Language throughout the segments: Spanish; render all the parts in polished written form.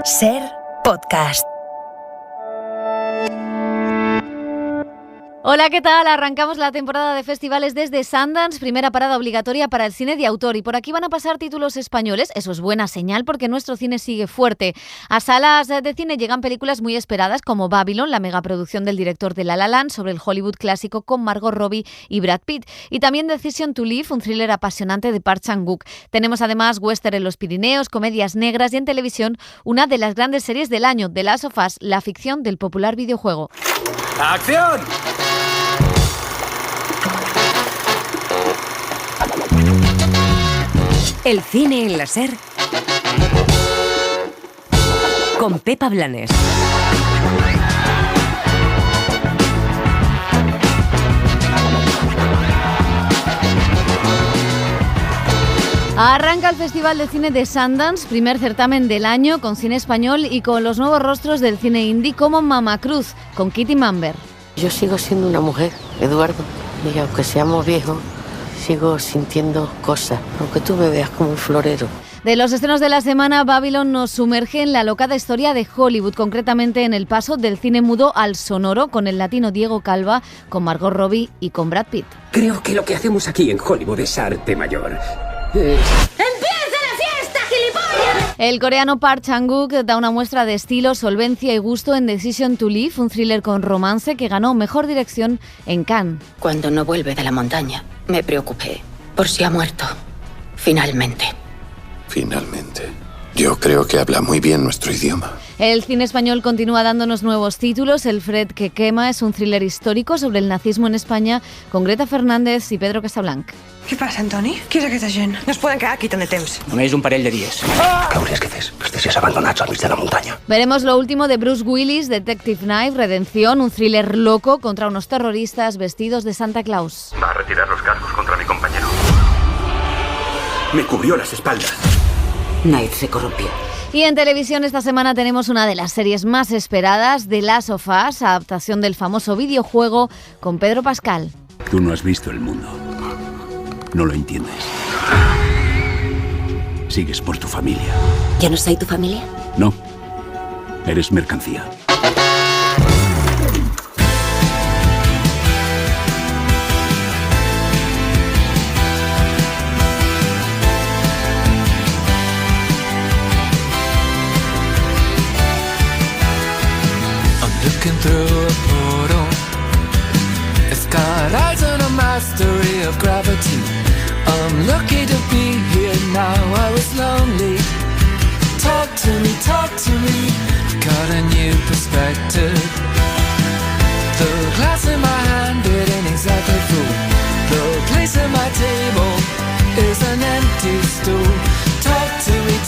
Ser Podcast. Hola, ¿qué tal? Arrancamos la temporada de festivales desde Sundance, primera parada obligatoria para el cine de autor. Y por aquí van a pasar títulos españoles. Eso es buena señal porque nuestro cine sigue fuerte. A salas de cine llegan películas muy esperadas como Babylon, la megaproducción del director de La La Land sobre el Hollywood clásico con Margot Robbie y Brad Pitt. Y también Decision to Live, un thriller apasionante de Park Chan-wook. Tenemos además western en los Pirineos, comedias negras y en televisión una de las grandes series del año, The Last of Us, la ficción del popular videojuego. ¡Acción! El cine en la Ser con Pepa Blanes. Arranca el Festival de Cine de Sundance, primer certamen del año con cine español y con los nuevos rostros del cine indie como Mama Cruz, con Kitty Mamber. Yo sigo siendo una mujer, Eduardo, y aunque seamos viejos, sigo sintiendo cosas, aunque tú me veas como un florero. De los estrenos de la semana, Babylon nos sumerge en la locada historia de Hollywood, concretamente en el paso del cine mudo al sonoro, con el latino Diego Calva, con Margot Robbie y con Brad Pitt. Creo que lo que hacemos aquí en Hollywood es arte mayor. El coreano Park Chan-wook da una muestra de estilo, solvencia y gusto en Decision to Live, un thriller con romance que ganó mejor dirección en Cannes. Cuando no vuelve de la montaña, me preocupé por si ha muerto. Finalmente. Finalmente. Yo creo que habla muy bien nuestro idioma. El cine español continúa dándonos nuevos títulos. El Fred que quema es un thriller histórico sobre el nazismo en España con Greta Fernández y Pedro Casablanc. Què passa, Antoni? Qui és aquesta gent? No es poden quedar aquí tant de temps. Només un parell de dies. Què hauries que fes? Els deixés abandonats al mig de la muntanya. Veremos lo último de Bruce Willis, Detective Knife, Redención, un thriller loco contra unos terroristas vestidos de Santa Claus. Va a retirar los cargos contra mi compañero. Me cubrió las espaldas. Knight se corrompió. Y en televisión esta semana tenemos una de las series más esperadas, The Last of Us, adaptación del famoso videojuego con Pedro Pascal. Tú no has visto el mundo. No lo entiendes. Sigues por tu familia. ¿Ya no soy tu familia? No. Eres mercancía. Looking through a portal, it's got eyes and a mastery of gravity. I'm lucky to be here now. I was lonely. Talk to me. Got a new perspective. The glass in my hand, it ain't exactly full. The place at my table is an empty stool. Talk to me.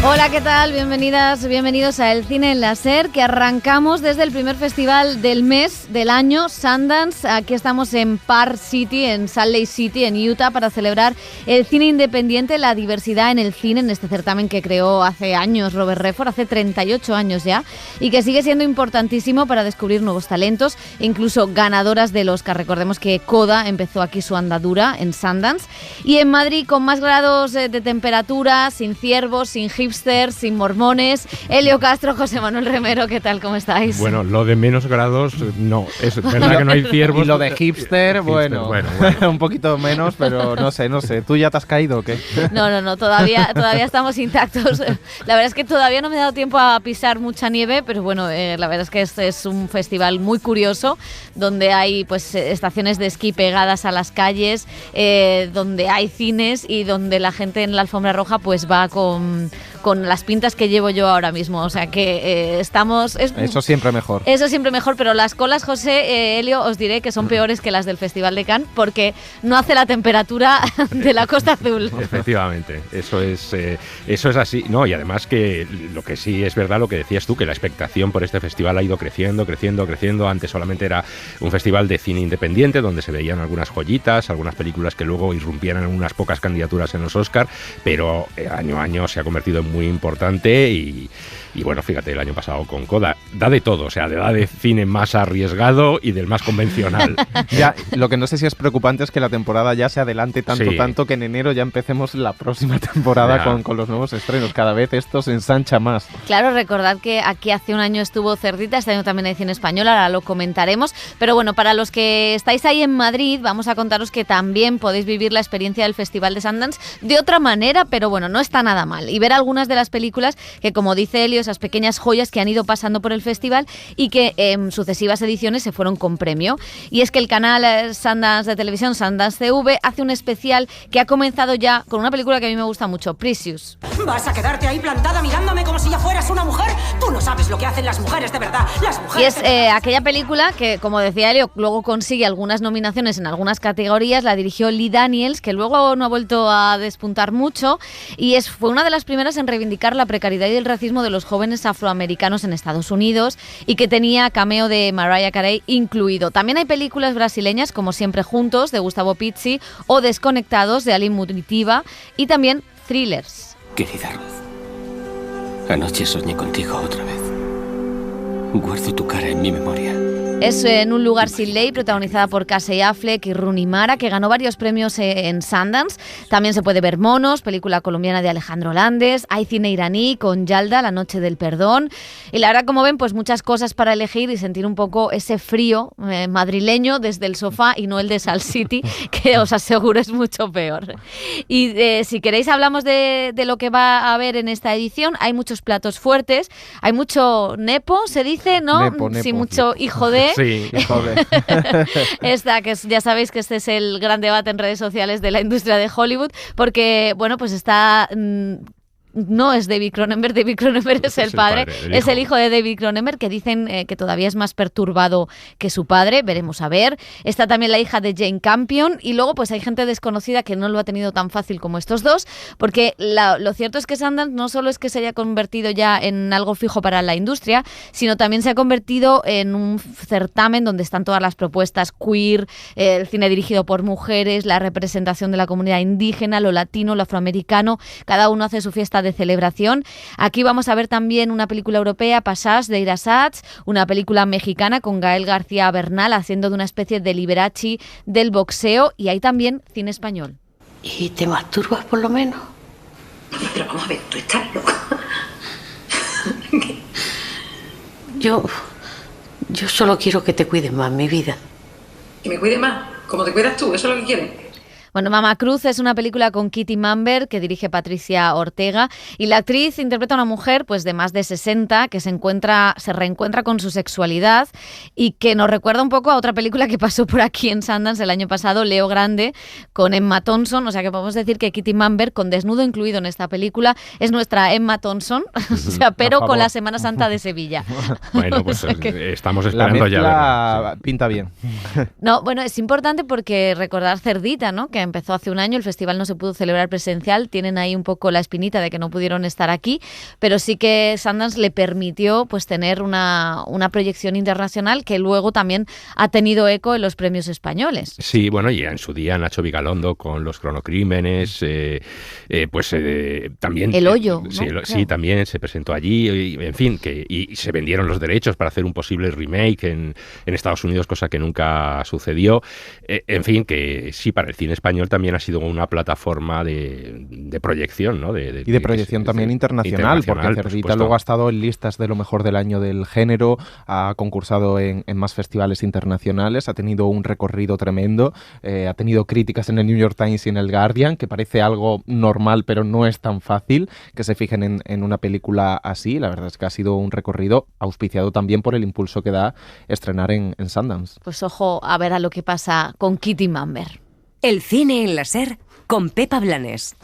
Hola, ¿qué tal? Bienvenidas, bienvenidos a El Cine en la Ser, que arrancamos desde el primer festival del mes, del año, Sundance. Aquí estamos en Park City, en Salt Lake City, en Utah, para celebrar el cine independiente, la diversidad en el cine, en este certamen que creó hace años Robert Redford, hace 38 años ya, y que sigue siendo importantísimo para descubrir nuevos talentos, incluso ganadoras del Oscar. Recordemos que Coda empezó aquí su andadura en Sundance. Y en Madrid, con más grados de temperatura, sin ciervos, sin hipsters, sin mormones, Elio Castro, José Manuel Remero, ¿qué tal? ¿Cómo estáis? Bueno, lo de menos grados, no, es verdad que no hay ciervos. Y lo de hipster, bueno, un poquito menos, pero no sé, ¿tú ya te has caído o qué? No, todavía estamos intactos. La verdad es que todavía no me he dado tiempo a pisar mucha nieve, pero bueno, la verdad es que este es un festival muy curioso, donde hay pues estaciones de esquí pegadas a las calles, donde hay cines y donde la gente en la alfombra roja pues va con las pintas que llevo yo ahora mismo, o sea que estamos... Eso siempre mejor. Eso siempre mejor, pero las colas, José, Elio, os diré que son peores que las del Festival de Cannes, porque no hace la temperatura de la Costa Azul. Efectivamente, eso es así, no, y además que lo que sí es verdad, lo que decías tú, que la expectación por este festival ha ido creciendo, antes solamente era un festival de cine independiente, donde se veían algunas joyitas, algunas películas que luego irrumpían en unas pocas candidaturas en los Oscar, pero año a año se ha convertido en muy importante y bueno, fíjate, el año pasado con Coda. da de todo, o sea, da de cine más arriesgado y del más convencional. Ya, lo que no sé si es preocupante es que la temporada ya se adelante tanto que en enero ya empecemos la próxima temporada con los nuevos estrenos. Cada vez esto se ensancha más. Claro, recordad que aquí hace un año estuvo Cerdita, este año también hay cine español, ahora lo comentaremos. Pero bueno, para los que estáis ahí en Madrid, vamos a contaros que también podéis vivir la experiencia del Festival de Sundance de otra manera, pero bueno, no está nada mal. Y ver algunas de las películas que, como dice Elio, esas pequeñas joyas que han ido pasando por el festival y que en sucesivas ediciones se fueron con premio. Y es que el canal Sundance de televisión, Sundance TV, hace un especial que ha comenzado ya con una película que a mí me gusta mucho, Precious. ¿Vas a quedarte ahí plantada mirándome como si ya fueras una mujer? Tú no sabes lo que hacen las mujeres de verdad. Las mujeres. Y es aquella película que, como decía Elio, luego consigue algunas nominaciones en algunas categorías. La dirigió Lee Daniels, que luego no ha vuelto a despuntar mucho, y fue una de las primeras en reivindicar la precariedad y el racismo de los jóvenes afroamericanos en Estados Unidos, y que tenía cameo de Mariah Carey incluido. También hay películas brasileñas como Siempre Juntos, de Gustavo Pizzi, o Desconectados, de Ali Munitiva, y también thrillers. Querida Ruth, anoche soñé contigo otra vez. Guardo tu cara en mi memoria. Es En un lugar sin ley, protagonizada por Casey Affleck y Rooney Mara, que ganó varios premios en Sundance. También se puede ver Monos, película colombiana de Alejandro Landes. Hay cine iraní con Yalda, La noche del perdón. Y la verdad, como ven, pues muchas cosas para elegir y sentir un poco ese frío madrileño desde el sofá y no el de Salt City, que os aseguro es mucho peor. Y si queréis hablamos de lo que va a haber en esta edición. Hay muchos platos fuertes, hay mucho nepo, se dice, ¿no? Nepo. Sí, mucho hijo de... Sí, joder. Ya sabéis que este es el gran debate en redes sociales de la industria de Hollywood, porque, bueno, pues está... No es David Cronenberg es el padre, es el hijo de David Cronenberg, que dicen que todavía es más perturbado que su padre, veremos a ver. Está también la hija de Jane Campion, y luego pues hay gente desconocida que no lo ha tenido tan fácil como estos dos, porque lo cierto es que Sundance no solo es que se haya convertido ya en algo fijo para la industria, sino también se ha convertido en un certamen donde están todas las propuestas queer, el cine dirigido por mujeres, la representación de la comunidad indígena, lo latino, lo afroamericano, cada uno hace su fiesta de celebración. Aquí vamos a ver también una película europea, Passage, de Ira Sachs, una película mexicana con Gael García Bernal haciendo de una especie de Liberace del boxeo, y hay también cine español. ¿Y te masturbas por lo menos? Pero vamos a ver, tú estás loca. Yo solo quiero que te cuides más, mi vida. Que me cuide más, como te cuidas tú, eso es lo que quieres. Bueno, Mama Cruz es una película con Kitty Mamber que dirige Patricia Ortega, y la actriz interpreta a una mujer pues de más de 60 que se reencuentra con su sexualidad, y que nos recuerda un poco a otra película que pasó por aquí en Sundance el año pasado, Leo Grande, con Emma Thompson. O sea que podemos decir que Kitty Mamber, con desnudo incluido en esta película, es nuestra Emma Thompson, o sea, pero con la Semana Santa de Sevilla. Bueno, pues estamos esperando la ya verlo. Pinta bien. No, bueno, es importante porque recordar Cerdita, ¿no?, que empezó hace un año, el festival no se pudo celebrar presencial, tienen ahí un poco la espinita de que no pudieron estar aquí, pero sí que Sundance le permitió pues tener una proyección internacional que luego también ha tenido eco en los premios españoles. Sí, bueno, y en su día Nacho Vigalondo con Los cronocrímenes, también... El Hoyo, ¿no? Sí, también se presentó allí, y, en fin, y se vendieron los derechos para hacer un posible remake en Estados Unidos, cosa que nunca sucedió. En fin, que sí, para el cine español también ha sido una plataforma de proyección, ¿no? Y de proyección también internacional, porque Cerdita luego ha estado en listas de lo mejor del año del género, ha concursado en más festivales internacionales, ha tenido un recorrido tremendo, ha tenido críticas en el New York Times y en el Guardian, que parece algo normal, pero no es tan fácil que se fijen en una película así. La verdad es que ha sido un recorrido auspiciado también por el impulso que da estrenar en Sundance. Pues ojo a ver a lo que pasa con Kitty Mamber. El cine en la SER con Pepa Blanes.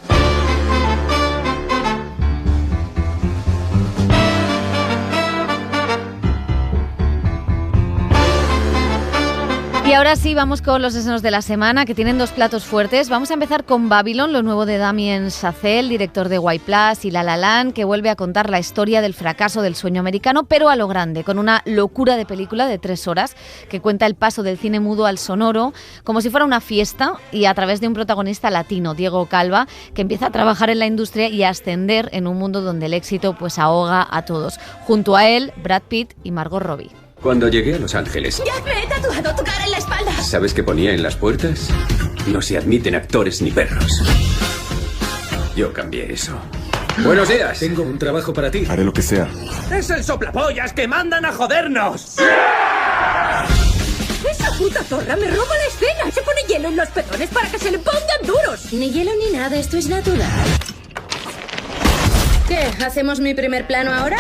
Y ahora sí, vamos con los estrenos de la semana, que tienen 2 platos fuertes. Vamos a empezar con Babylon, lo nuevo de Damien Chazelle, director de White Plus y La La Land, que vuelve a contar la historia del fracaso del sueño americano, pero a lo grande, con una locura de película de 3 horas, que cuenta el paso del cine mudo al sonoro, como si fuera una fiesta, y a través de un protagonista latino, Diego Calva, que empieza a trabajar en la industria y a ascender en un mundo donde el éxito pues ahoga a todos. Junto a él, Brad Pitt y Margot Robbie. Cuando llegué a Los Ángeles... ¡Ya me he tatuado tu cara en la espalda! ¿Sabes qué ponía en las puertas? No se admiten actores ni perros. Yo cambié eso. Buenos días. Tengo un trabajo para ti. Haré lo que sea. ¡Es el soplapollas que mandan a jodernos! ¡Esa puta zorra me roba la escena! Se pone hielo en los pezones para que se le pongan duros. Ni hielo ni nada, esto es natural. ¿Qué? ¿Hacemos mi primer plano ahora?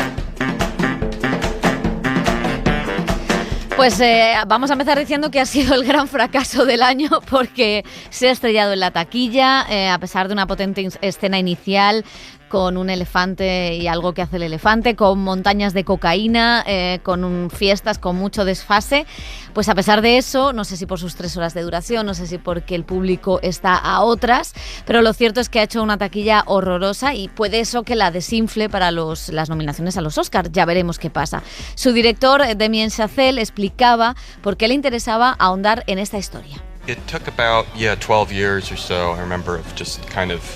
Pues vamos a empezar diciendo que ha sido el gran fracaso del año porque se ha estrellado en la taquilla, a pesar de una potente escena inicial con un elefante y algo que hace el elefante, con montañas de cocaína, con fiestas con mucho desfase. Pues a pesar de eso, no sé si por sus 3 horas de duración, no sé si porque el público está a otras, pero lo cierto es que ha hecho una taquilla horrorosa y puede eso que la desinfle para las nominaciones a los Oscars. Ya veremos qué pasa. Su director, Damien Chazelle, explicaba por qué le interesaba ahondar en esta historia.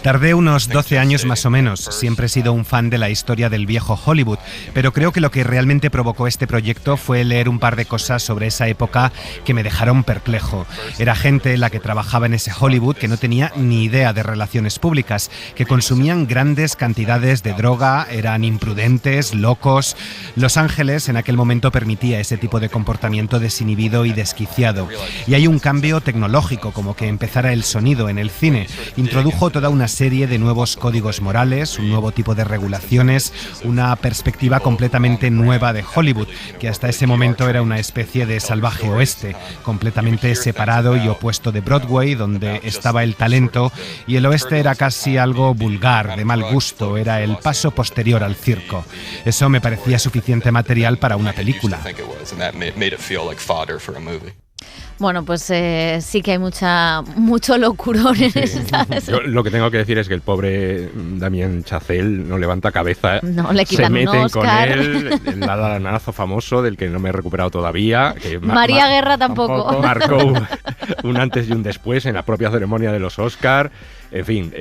Tardé unos 12 años más o menos. Siempre he sido un fan de la historia del viejo Hollywood, pero creo que lo que realmente provocó este proyecto fue leer un par de cosas sobre esa época que me dejaron perplejo. Era gente la que trabajaba en ese Hollywood que no tenía ni idea de relaciones públicas, que consumían grandes cantidades de droga, eran imprudentes, locos. Los Ángeles en aquel momento permitía ese tipo de comportamiento desinhibido y desquiciado. Y hay un cambio tecnológico, como que empezara el sonido en el cine. Introdujo toda una serie de nuevos códigos morales, un nuevo tipo de regulaciones, una perspectiva completamente nueva de Hollywood, que hasta ese momento era una especie de salvaje oeste, completamente separado y opuesto de Broadway, donde estaba el talento, y el oeste era casi algo vulgar, de mal gusto, era el paso posterior al circo. Eso me parecía suficiente material para una película. Bueno, pues sí que hay mucho locurón en esta. Yo lo que tengo que decir es que el pobre Damien Chazelle no levanta cabeza. No, le quitan se meten un Oscar. con él, el ladranazo famoso del que no me he recuperado todavía. Que María Guerra tampoco. Marcó un antes y un después en la propia ceremonia de los Oscar. En fin,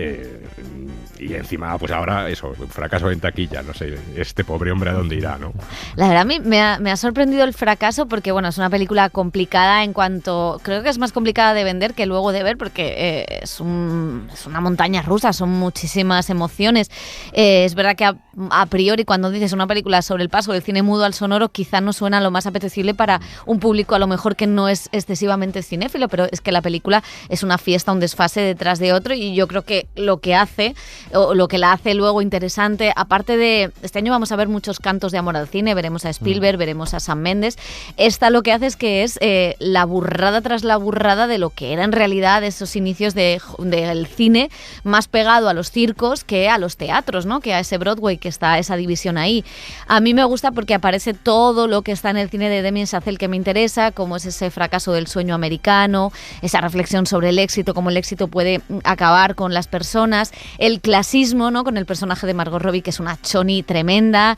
y encima, pues ahora eso, fracaso en taquilla, no sé, este pobre hombre a dónde irá, ¿no? La verdad, a mí me ha sorprendido el fracaso porque, bueno, es una película complicada en cuanto... Creo que es más complicada de vender que luego de ver porque es una montaña rusa, son muchísimas emociones. Es verdad que a priori cuando dices una película sobre el paso del cine mudo al sonoro quizá no suena lo más apetecible para un público a lo mejor que no es excesivamente cinéfilo, pero es que la película es una fiesta, un desfase detrás de otro y yo creo que lo que hace, o lo que la hace luego interesante, aparte de... Este año vamos a ver muchos cantos de amor al cine, veremos a Spielberg, veremos a Sam Mendes. Esta lo que hace es que es la burrada tras la burrada de lo que era en realidad esos inicios del cine más pegado a los circos que a los teatros, ¿no? Que a ese Broadway, que está esa división ahí. A mí me gusta porque aparece todo lo que está en el cine de Damien Chazelle que me interesa, como es ese fracaso del sueño americano, esa reflexión sobre el éxito, cómo el éxito puede acabar con las personas, el clasismo, ¿no? Con el personaje de Margot Robbie, que es una choni tremenda,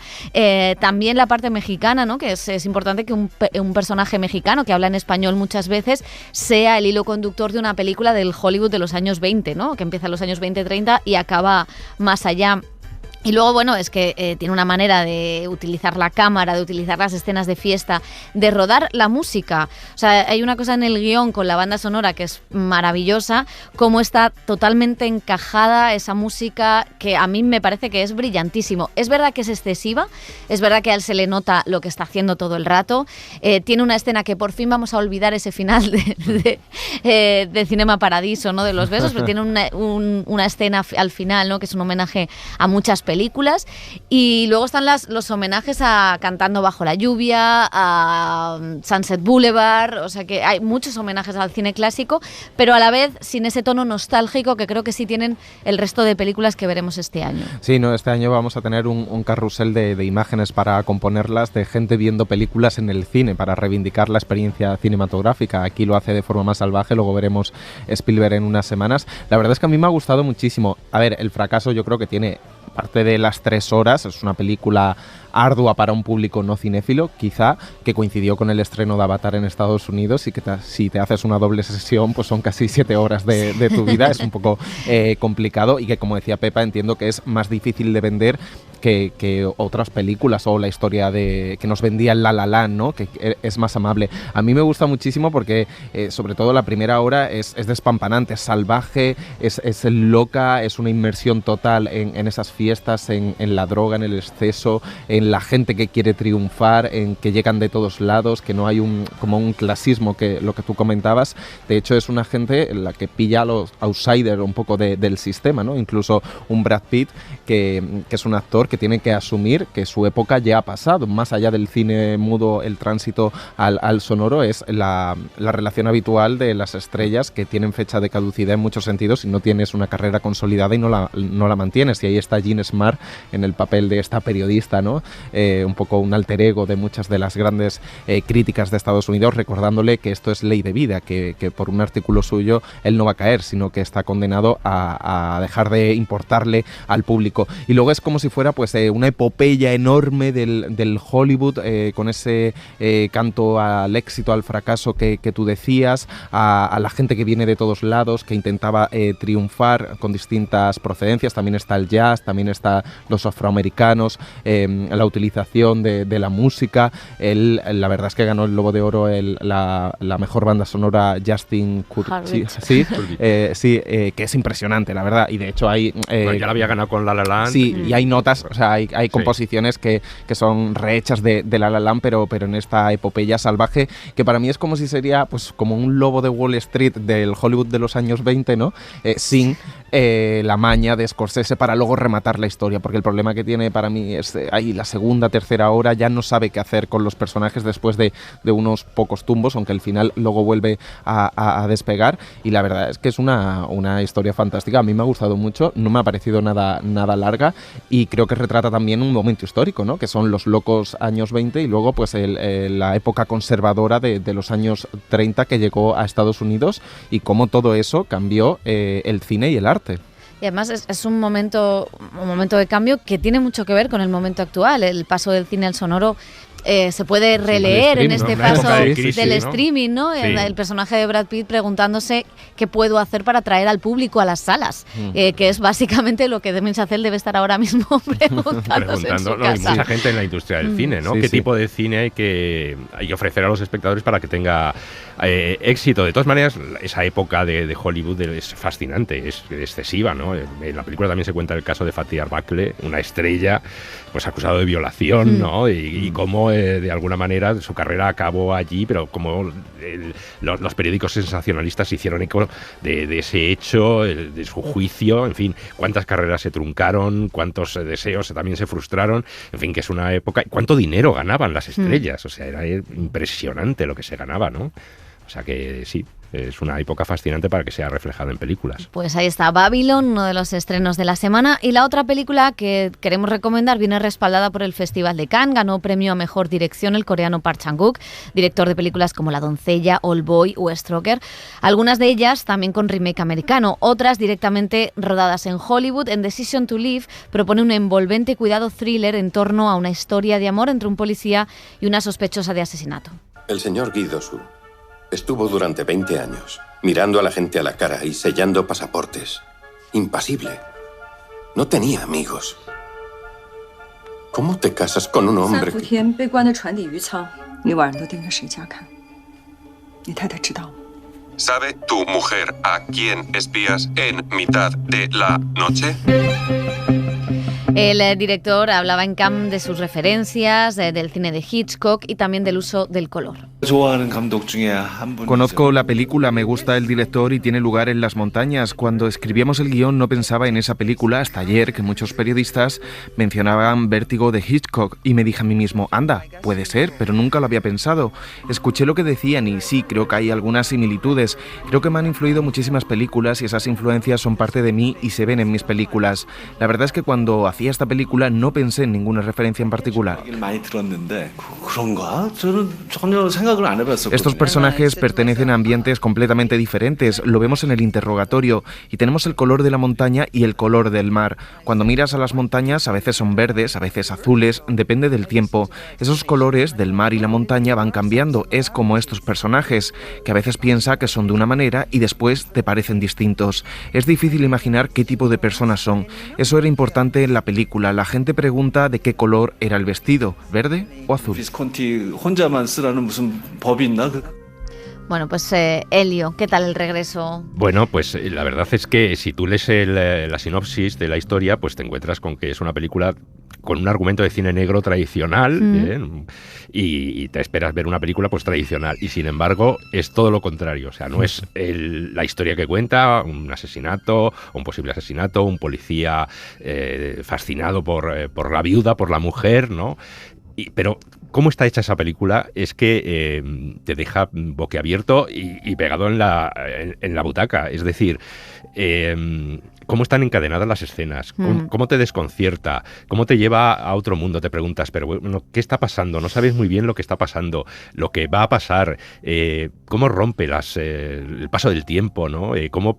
también la parte mexicana, ¿no? Que es importante que un personaje mexicano que habla en español muchas veces sea el hilo conductor de una película del Hollywood de los años 20, ¿no? Que empieza en los años 20-30 y acaba más allá. Y luego, bueno, es que tiene una manera de utilizar la cámara, de utilizar las escenas de fiesta, de rodar la música. O sea, hay una cosa en el guión con la banda sonora que es maravillosa, cómo está totalmente encajada esa música que a mí me parece que es brillantísimo. Es verdad que es excesiva, es verdad que a él se le nota lo que está haciendo todo el rato. Tiene una escena que por fin vamos a olvidar ese final de Cinema Paradiso, ¿no? De los besos, pero tiene una escena al final, ¿no? Que es un homenaje a muchas películas películas. Y luego están los homenajes a Cantando bajo la lluvia, a Sunset Boulevard, o sea que hay muchos homenajes al cine clásico, pero a la vez sin ese tono nostálgico que creo que sí tienen el resto de películas que veremos este año. Sí, no, este año vamos a tener un carrusel de imágenes para componerlas, de gente viendo películas en el cine, para reivindicar la experiencia cinematográfica. Aquí lo hace de forma más salvaje, luego veremos Spielberg en unas semanas. La verdad es que a mí me ha gustado muchísimo. A ver, el fracaso yo creo que tiene parte de las 3 horas, es una película ardua para un público no cinéfilo, quizá, que coincidió con el estreno de Avatar en Estados Unidos y que si te haces una doble sesión, pues son casi 7 horas de tu vida, es un poco complicado y que, como decía Pepa, entiendo que es más difícil de vender que otras películas o la historia que nos vendía el La La Land, ¿no? Que es más amable. A mí me gusta muchísimo porque sobre todo la primera hora es despampanante, es salvaje, es loca, es una inmersión total en esas fiestas, en la droga, en el exceso, en la gente que quiere triunfar, en que llegan de todos lados, que no hay como un clasismo, que lo que tú comentabas. De hecho, es una gente en la que pilla a los outsiders un poco del sistema, ¿no? Incluso un Brad Pitt, que es un actor que tiene que asumir que su época ya ha pasado. Más allá del cine mudo, el tránsito al sonoro es la relación habitual de las estrellas que tienen fecha de caducidad en muchos sentidos y no tienes una carrera consolidada y no la mantienes. Y ahí está Jean Smart en el papel de esta periodista, ¿no? Un poco un alter ego de muchas de las grandes críticas de Estados Unidos, recordándole que esto es ley de vida, que por un artículo suyo él no va a caer, sino que está condenado a dejar de importarle al público. Y luego es como si fuera pues una epopeya enorme del Hollywood, con ese canto al éxito, al fracaso que tú decías, a la gente que viene de todos lados, que intentaba triunfar con distintas procedencias. También está el jazz, también está los afroamericanos, la utilización de la música. La verdad es que ganó el Globo de Oro la mejor banda sonora Justin Kurzik, que es impresionante, la verdad. Y de hecho hay... ya la había ganado con La La Land. Sí, y hay notas, o sea, hay composiciones que son rehechas de La La Land, pero en esta epopeya salvaje, que para mí es como si sería pues como un Lobo de Wall Street del Hollywood de los años 20, ¿no? Sin la maña de Scorsese para luego rematar la historia, porque el problema que tiene para mí es ahí la segunda, tercera hora ya no sabe qué hacer con los personajes después de unos pocos tumbos, aunque al final luego vuelve a despegar, y la verdad es que es una historia fantástica. A mí me ha gustado mucho, no me ha parecido nada larga, y creo que retrata también un momento histórico, ¿no? Que son los locos años 20 y luego pues la época conservadora de los años 30 que llegó a Estados Unidos, y cómo todo eso cambió el cine y el arte. Y además es un momento de cambio que tiene mucho que ver con el momento actual. El paso del cine al sonoro se puede releer en este paso del streaming, ¿no? Sí. El personaje de Brad Pitt preguntándose qué puedo hacer para atraer al público a las salas, que es básicamente lo que Damien Chazelle debe estar ahora mismo preguntándose en su casa. Y mucha gente en la industria del cine, ¿no? ¿Qué tipo de cine hay que ofrecer a los espectadores para que tenga éxito? De todas maneras, esa época de Hollywood es fascinante, es excesiva, ¿no? En la película también se cuenta el caso de Fatih Arbuckle, una estrella pues acusado de violación, ¿no? Y cómo de alguna manera su carrera acabó allí, pero como los periódicos sensacionalistas hicieron eco de ese hecho, de su juicio, en fin, cuántas carreras se truncaron, cuántos deseos también se frustraron, en fin, que es una época... ¿Cuánto dinero ganaban las estrellas? O sea, era impresionante lo que se ganaba, ¿no? O sea que sí, es una época fascinante para que sea reflejada en películas. Pues ahí está Babylon, uno de los estrenos de la semana. Y la otra película que queremos recomendar viene respaldada por el Festival de Cannes. Ganó premio a Mejor Dirección el coreano Park Chan-wook, director de películas como La Doncella, Old Boy o Stroker. Algunas de ellas también con remake americano, otras directamente rodadas en Hollywood. En Decision to Live propone un envolvente y cuidado thriller en torno a una historia de amor entre un policía y una sospechosa de asesinato. El señor Guy Do-soo estuvo durante 20 años mirando a la gente a la cara y sellando pasaportes. Impasible. No tenía amigos. ¿Cómo te casas con un hombre que... ¿Sabe tu mujer a quién espías en mitad de la noche? El director hablaba en Cannes de sus referencias, del cine de Hitchcock y también del uso del color. Conozco la película, me gusta el director y tiene lugar en las montañas. Cuando escribíamos el guión no pensaba en esa película hasta ayer, que muchos periodistas mencionaban Vértigo de Hitchcock, y me dije a mí mismo, anda, puede ser, pero nunca lo había pensado. Escuché lo que decían y sí, creo que hay algunas similitudes. Creo que me han influido muchísimas películas y esas influencias son parte de mí y se ven en mis películas. La verdad es que cuando hacía esta película no pensé en ninguna referencia en particular. Estos personajes pertenecen a ambientes completamente diferentes, lo vemos en el interrogatorio, y tenemos el color de la montaña y el color del mar. Cuando miras a las montañas a veces son verdes, a veces azules, depende del tiempo. Esos colores del mar y la montaña van cambiando, es como estos personajes, que a veces piensa que son de una manera y después te parecen distintos. Es difícil imaginar qué tipo de personas son. Eso era importante en la película. La gente pregunta de qué color era el vestido, ¿verde o azul? Bueno, pues Elio, ¿qué tal el regreso? Bueno, pues la verdad es que si tú lees la sinopsis de la historia, pues te encuentras con que es una película con un argumento de cine negro tradicional, y te esperas ver una película pues tradicional, y sin embargo es todo lo contrario. O sea, no es la historia que cuenta un asesinato, un posible asesinato, un policía fascinado por la viuda, por la mujer, ¿no? Pero cómo está hecha esa película es que te deja boquiabierto y pegado en la butaca. Es decir, cómo están encadenadas las escenas, cómo te desconcierta, cómo te lleva a otro mundo. Te preguntas, pero bueno, ¿qué está pasando? No sabes muy bien lo que está pasando, lo que va a pasar, cómo rompe el paso del tiempo, ¿no? Cómo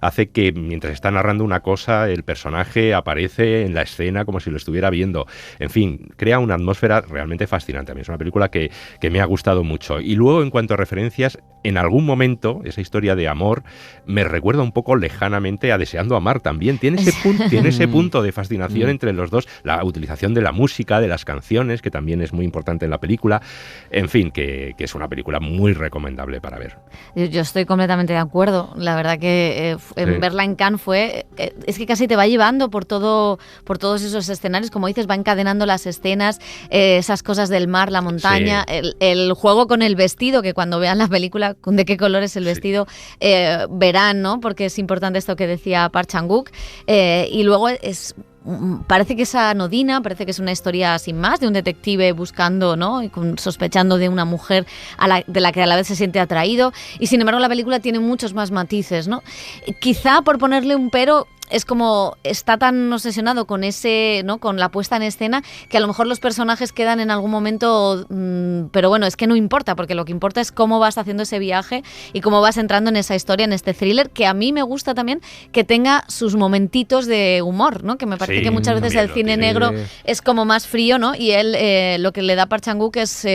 hace que mientras está narrando una cosa, el personaje aparece en la escena como si lo estuviera viendo. En fin, crea una atmósfera realmente fascinante. A mí es una película que me ha gustado mucho. Y luego, en cuanto a referencias, en algún momento, esa historia de amor me recuerda un poco lejanamente a Deseando Amar también. Tiene ese punto de fascinación entre los dos, la utilización de la música, de las canciones, que también es muy importante en la película. En fin, que es una película muy recomendable para ver. Yo estoy completamente de acuerdo. La verdad que verla en Cannes es que casi te va llevando por todos esos escenarios, como dices, va encadenando las escenas, esas cosas del mar, la montaña, el juego con el vestido, que cuando vean la película de qué color es el vestido, verán, ¿no? Porque es importante esto que decía Park Chan-wook, y luego parece que es anodina, parece que es una historia sin más, de un detective buscando, ¿no? Y sospechando de una mujer de la que a la vez se siente atraído, y sin embargo la película tiene muchos más matices, ¿no? Quizá por ponerle un pero, es como está tan obsesionado con ese, ¿no? Con la puesta en escena, que a lo mejor los personajes quedan en algún momento, pero bueno, es que no importa, porque lo que importa es cómo vas haciendo ese viaje y cómo vas entrando en esa historia, en este thriller, que a mí me gusta también que tenga sus momentitos de humor, ¿no? Que me parece que muchas veces el cine negro es como más frío, ¿no? Y él lo que le da Park Chan-wook es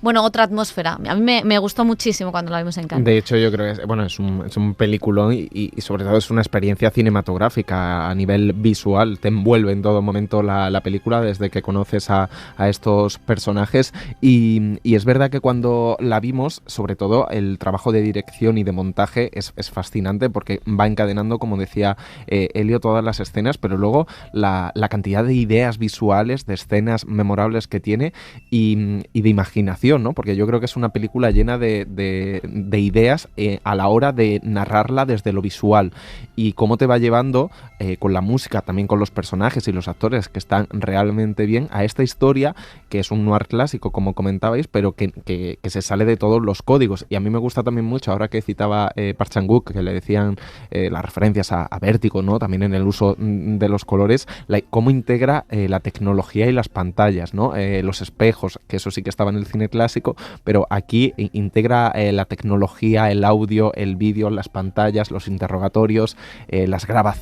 otra atmósfera. A mí me gustó muchísimo cuando la vimos en Cannes. De hecho, yo creo que es un peliculón y sobre todo es una experiencia cinematográfica a nivel visual. Te envuelve en todo momento la película desde que conoces a estos personajes, y es verdad que cuando la vimos, sobre todo el trabajo de dirección y de montaje es fascinante, porque va encadenando, como decía Elio, todas las escenas, pero luego la cantidad de ideas visuales, de escenas memorables que tiene y de imaginación, ¿no? Porque yo creo que es una película llena de ideas a la hora de narrarla desde lo visual, y cómo te va llevando con la música, también con los personajes y los actores que están realmente bien, a esta historia que es un noir clásico, como comentabais, pero que se sale de todos los códigos. Y a mí me gusta también mucho, ahora que citaba Park Chan-wook, que le decían las referencias a Vértigo, ¿no? También en el uso de los colores, cómo integra la tecnología y las pantallas, ¿no? Los espejos, que eso sí que estaba en el cine clásico, pero aquí integra la tecnología, el audio, el vídeo, las pantallas, los interrogatorios, las grabaciones,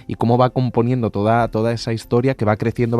y cómo va componiendo toda esa historia que va creciendo.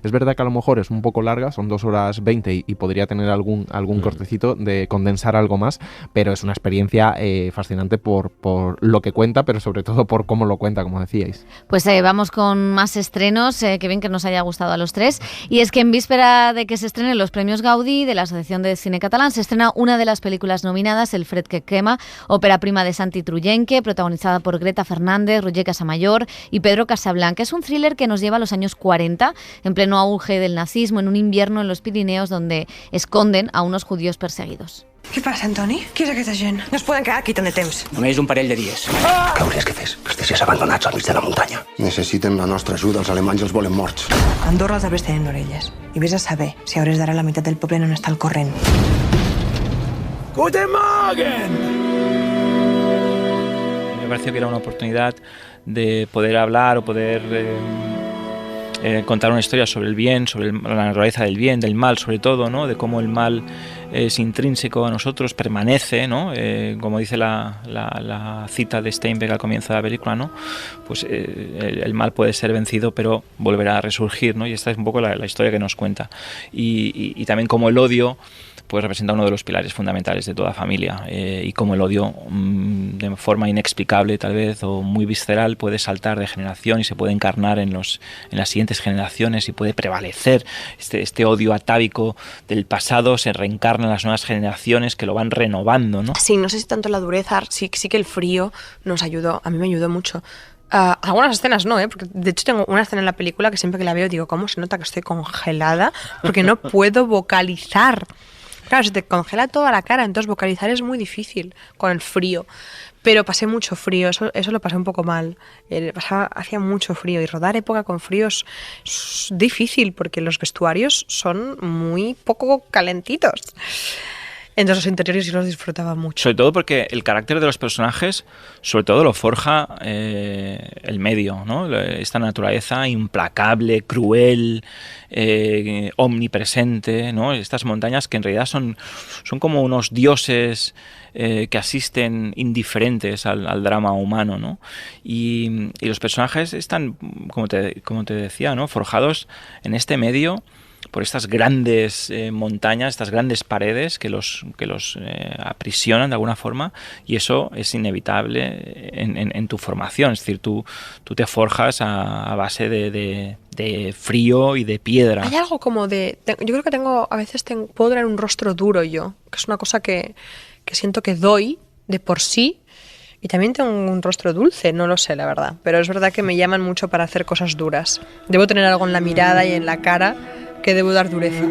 Es verdad que a lo mejor es un poco larga, son 2 horas 20 y podría tener algún cortecito de condensar algo más, pero es una experiencia fascinante por lo que cuenta, pero sobre todo por cómo lo cuenta, como decíais. Pues vamos con más estrenos, que bien que nos haya gustado a los tres, y es que en víspera de que se estrenen los premios Gaudí de la Asociación de Cine Catalán, se estrena una de las películas nominadas, El fred que quema, ópera prima de Santi Trullenque, protagonizada por Greta Ferrari Fernández, Roger Casamayor y Pedro Casablanca. Es un thriller que nos lleva a los años 40, en pleno auge del nazismo, en un invierno en los Pirineos donde esconden a unos judíos perseguidos. Què passa, Antoni? Qui és aquesta gent? No es poden quedar aquí tant de temps. Només un parell de dies. Què hauries que fes? Que estigués abandonats al mig de la muntanya. Necessiten la nostra ajuda, els alemanys els volen morts. A Andorra els arbres tenen orelles. I vés a saber si a hores d'ara la meitat del poble no n'està al corrent. Guten Morgen! Me pareció que era una oportunidad de poder hablar o poder contar una historia sobre el bien, sobre la naturaleza del bien, del mal sobre todo, ¿no? De cómo el mal es intrínseco a nosotros, permanece, ¿no? Como dice la cita de Steinbeck al comienzo de la película, ¿no? Pues el mal puede ser vencido, pero volverá a resurgir, ¿no? Y esta es un poco la historia que nos cuenta. Y también como el odio pues representa uno de los pilares fundamentales de toda familia, y como el odio de forma inexplicable tal vez o muy visceral puede saltar de generación y se puede encarnar en las siguientes generaciones y puede prevalecer. Este odio atávico del pasado se reencarna en las nuevas generaciones que lo van renovando, ¿no? Sí, no sé si tanto la dureza, sí que el frío nos ayudó, a mí me ayudó mucho. Algunas escenas no, porque de hecho tengo una escena en la película que siempre que la veo digo, ¿cómo se nota que estoy congelada? Porque no puedo vocalizar. Claro, se te congela toda la cara, entonces vocalizar es muy difícil con el frío. Pero pasé mucho frío, eso lo pasé un poco mal. Hacía mucho frío y rodar época con frío es difícil porque los vestuarios son muy poco calentitos. Entonces los interiores yo los disfrutaba mucho. Sobre todo porque el carácter de los personajes, sobre todo lo forja el medio, ¿no? Esta naturaleza implacable, cruel, omnipresente, ¿no? Estas montañas que en realidad son como unos dioses que asisten indiferentes al drama humano, ¿no? Y los personajes están, como te decía, ¿no? Forjados en este medio por estas grandes montañas, estas grandes paredes que los aprisionan de alguna forma, y eso es inevitable en tu formación. Es decir, tú te forjas a base de frío y de piedra. Hay algo como yo creo que a veces puedo tener un rostro duro yo, que es una cosa que siento que doy de por sí. Y también tengo un rostro dulce, no lo sé, la verdad. Pero es verdad que me llaman mucho para hacer cosas duras. Debo tener algo en la mirada y en la cara que debo dar dureza.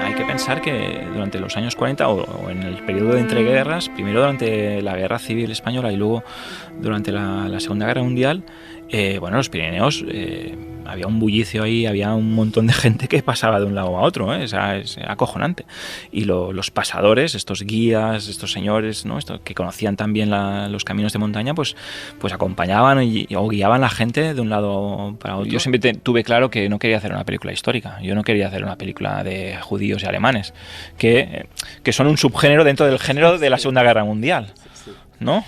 Hay que pensar que durante los años 40 o en el periodo de entreguerras, primero durante la Guerra Civil Española y luego durante la Segunda Guerra Mundial, los Pirineos, había un bullicio ahí, había un montón de gente que pasaba de un lado a otro, es acojonante. Y los pasadores, estos guías, estos señores, ¿no? Que conocían también los caminos de montaña, pues acompañaban o guiaban a la gente de un lado para otro. Yo siempre tuve claro que no quería hacer una película histórica, yo no quería hacer una película de judíos y alemanes, que son un subgénero dentro del género de la Segunda Guerra Mundial, ¿no?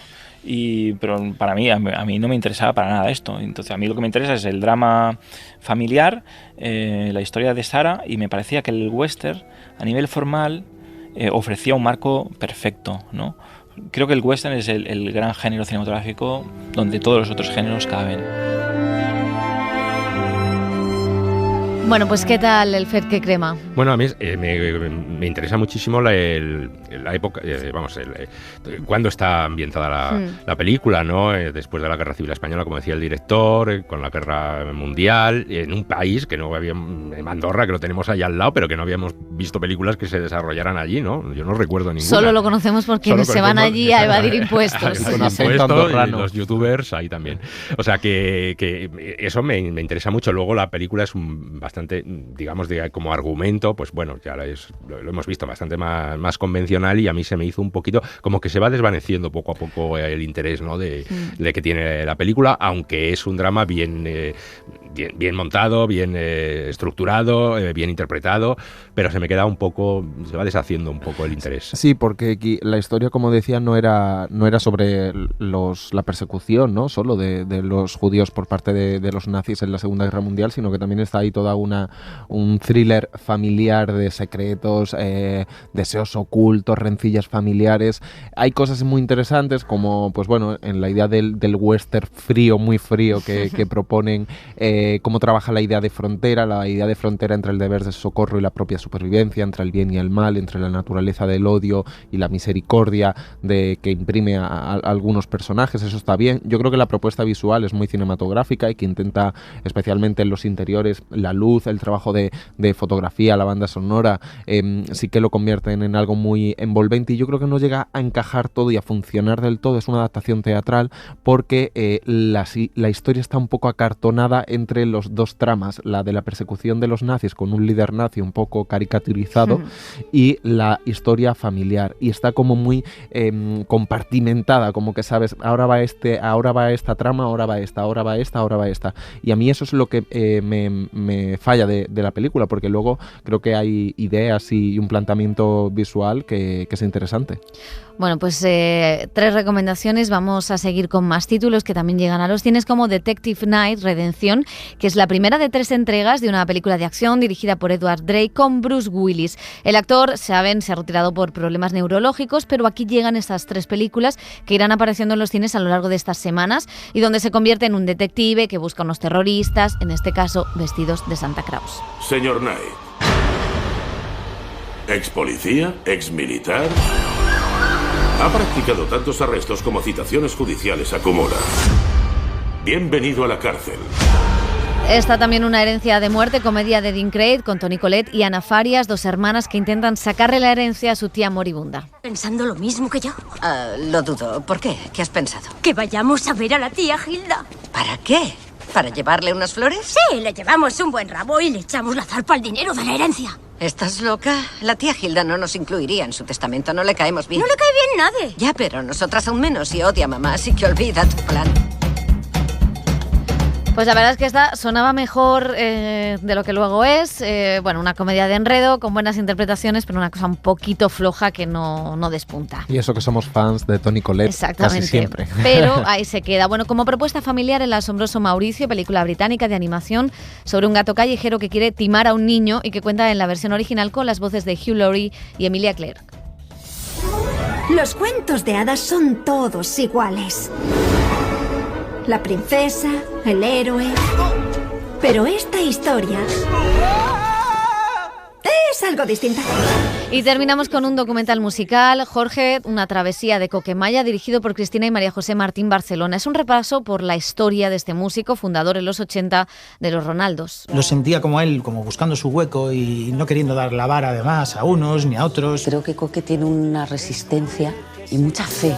Pero para mí, a mí no me interesaba para nada esto. Entonces a mí lo que me interesa es el drama familiar, la historia de Sara, y me parecía que el western a nivel formal ofrecía un marco perfecto, ¿no? Creo que el western es el gran género cinematográfico donde todos los otros géneros caben. Bueno, pues ¿qué tal el Fet que crema? Bueno, a mí me interesa muchísimo la época, cuándo está ambientada la película, ¿no? Después de la Guerra Civil Española, como decía el director, con la Guerra Mundial, en un país que no habíamos, en Andorra, que lo tenemos allá al lado, pero que no habíamos visto películas que se desarrollaran allí, ¿no? Yo no recuerdo ninguna. Solo lo conocemos porque se van allí a evadir impuestos. Y los youtubers ahí también. O sea que eso me interesa mucho. Luego la película es bastante, digamos, como argumento, pues bueno, ya lo hemos visto bastante más convencional, y a mí se me hizo un poquito como que se va desvaneciendo poco a poco el interés, ¿no? de que tiene la película, aunque es un drama bien montado, bien estructurado, bien interpretado, pero se me queda un poco, se va deshaciendo un poco el interés. Sí, porque aquí la historia, como decía, no era sobre la persecución, ¿no? Solo de los judíos por parte de los nazis en la Segunda Guerra Mundial, sino que también está ahí toda un thriller familiar de secretos, deseos ocultos, rencillas familiares. Hay cosas muy interesantes como, pues bueno, en la idea del western frío, muy frío, que proponen, cómo trabaja la idea de frontera entre el deber de socorro y la propia supervivencia, entre el bien y el mal, entre la naturaleza del odio y la misericordia que imprime a algunos personajes. Eso está bien. Yo creo que la propuesta visual es muy cinematográfica y que intenta, especialmente en los interiores, la luz, el trabajo de fotografía, la banda sonora, sí que lo convierten en algo muy envolvente, y yo creo que no llega a encajar todo y a funcionar del todo. Es una adaptación teatral porque la historia está un poco acartonada entre los dos tramas, la de la persecución de los nazis con un líder nazi un poco caricaturizado y la historia familiar, y está como muy compartimentada, como que sabes, ahora va esta trama, ahora va esta, y a mí eso es lo que me falla de la película, porque luego creo que hay ideas y un planteamiento visual que es interesante. Bueno, pues 3 recomendaciones. Vamos a seguir con más títulos que también llegan a los cines, como Detective Night, Redención, que es la primera de 3 entregas de una película de acción dirigida por Edward Drake con Bruce Willis. El actor, saben, se ha retirado por problemas neurológicos, pero aquí llegan estas 3 películas que irán apareciendo en los cines a lo largo de estas semanas y donde se convierte en un detective que busca a unos terroristas, en este caso vestidos de Santa Claus. Señor Knight, ex policía, ex militar. Ha practicado tantos arrestos como citaciones judiciales acumula. Bienvenido a la cárcel. Está también Una herencia de muerte, comedia de Dean Craig con Toni Collette y Ana Farias, 2 hermanas que intentan sacarle la herencia a su tía moribunda. ¿Pensando lo mismo que yo? Lo dudo. ¿Por qué? ¿Qué has pensado? Que vayamos a ver a la tía Hilda. ¿Para qué? ¿Para llevarle unas flores? Sí, le llevamos un buen ramo y le echamos la zarpa al dinero de la herencia. ¿Estás loca? La tía Hilda no nos incluiría en su testamento, no le caemos bien. No le cae bien nadie. Ya, pero nosotras aún menos, y odia a mamá, así que olvida tu plan. Pues la verdad es que esta sonaba mejor de lo que luego es. Bueno, una comedia de enredo con buenas interpretaciones, pero una cosa un poquito floja que no despunta. Y eso que somos fans de Toni Collette casi siempre. Pero ahí se queda. Bueno, como propuesta familiar, El asombroso Mauricio, película británica de animación sobre un gato callejero que quiere timar a un niño y que cuenta en la versión original con las voces de Hugh Laurie y Emilia Clarke. Los cuentos de hadas son todos iguales. La princesa, el héroe... Pero esta historia es algo distinta. Y terminamos con un documental musical, Jorge, una travesía de Coquemaya, dirigido por Cristina y María José Martín Barcelona. Es un repaso por la historia de este músico, fundador en los 80 de los Ronaldos. Lo sentía como él, como buscando su hueco y no queriendo dar la vara además a unos ni a otros. Creo que Coque tiene una resistencia y mucha fe.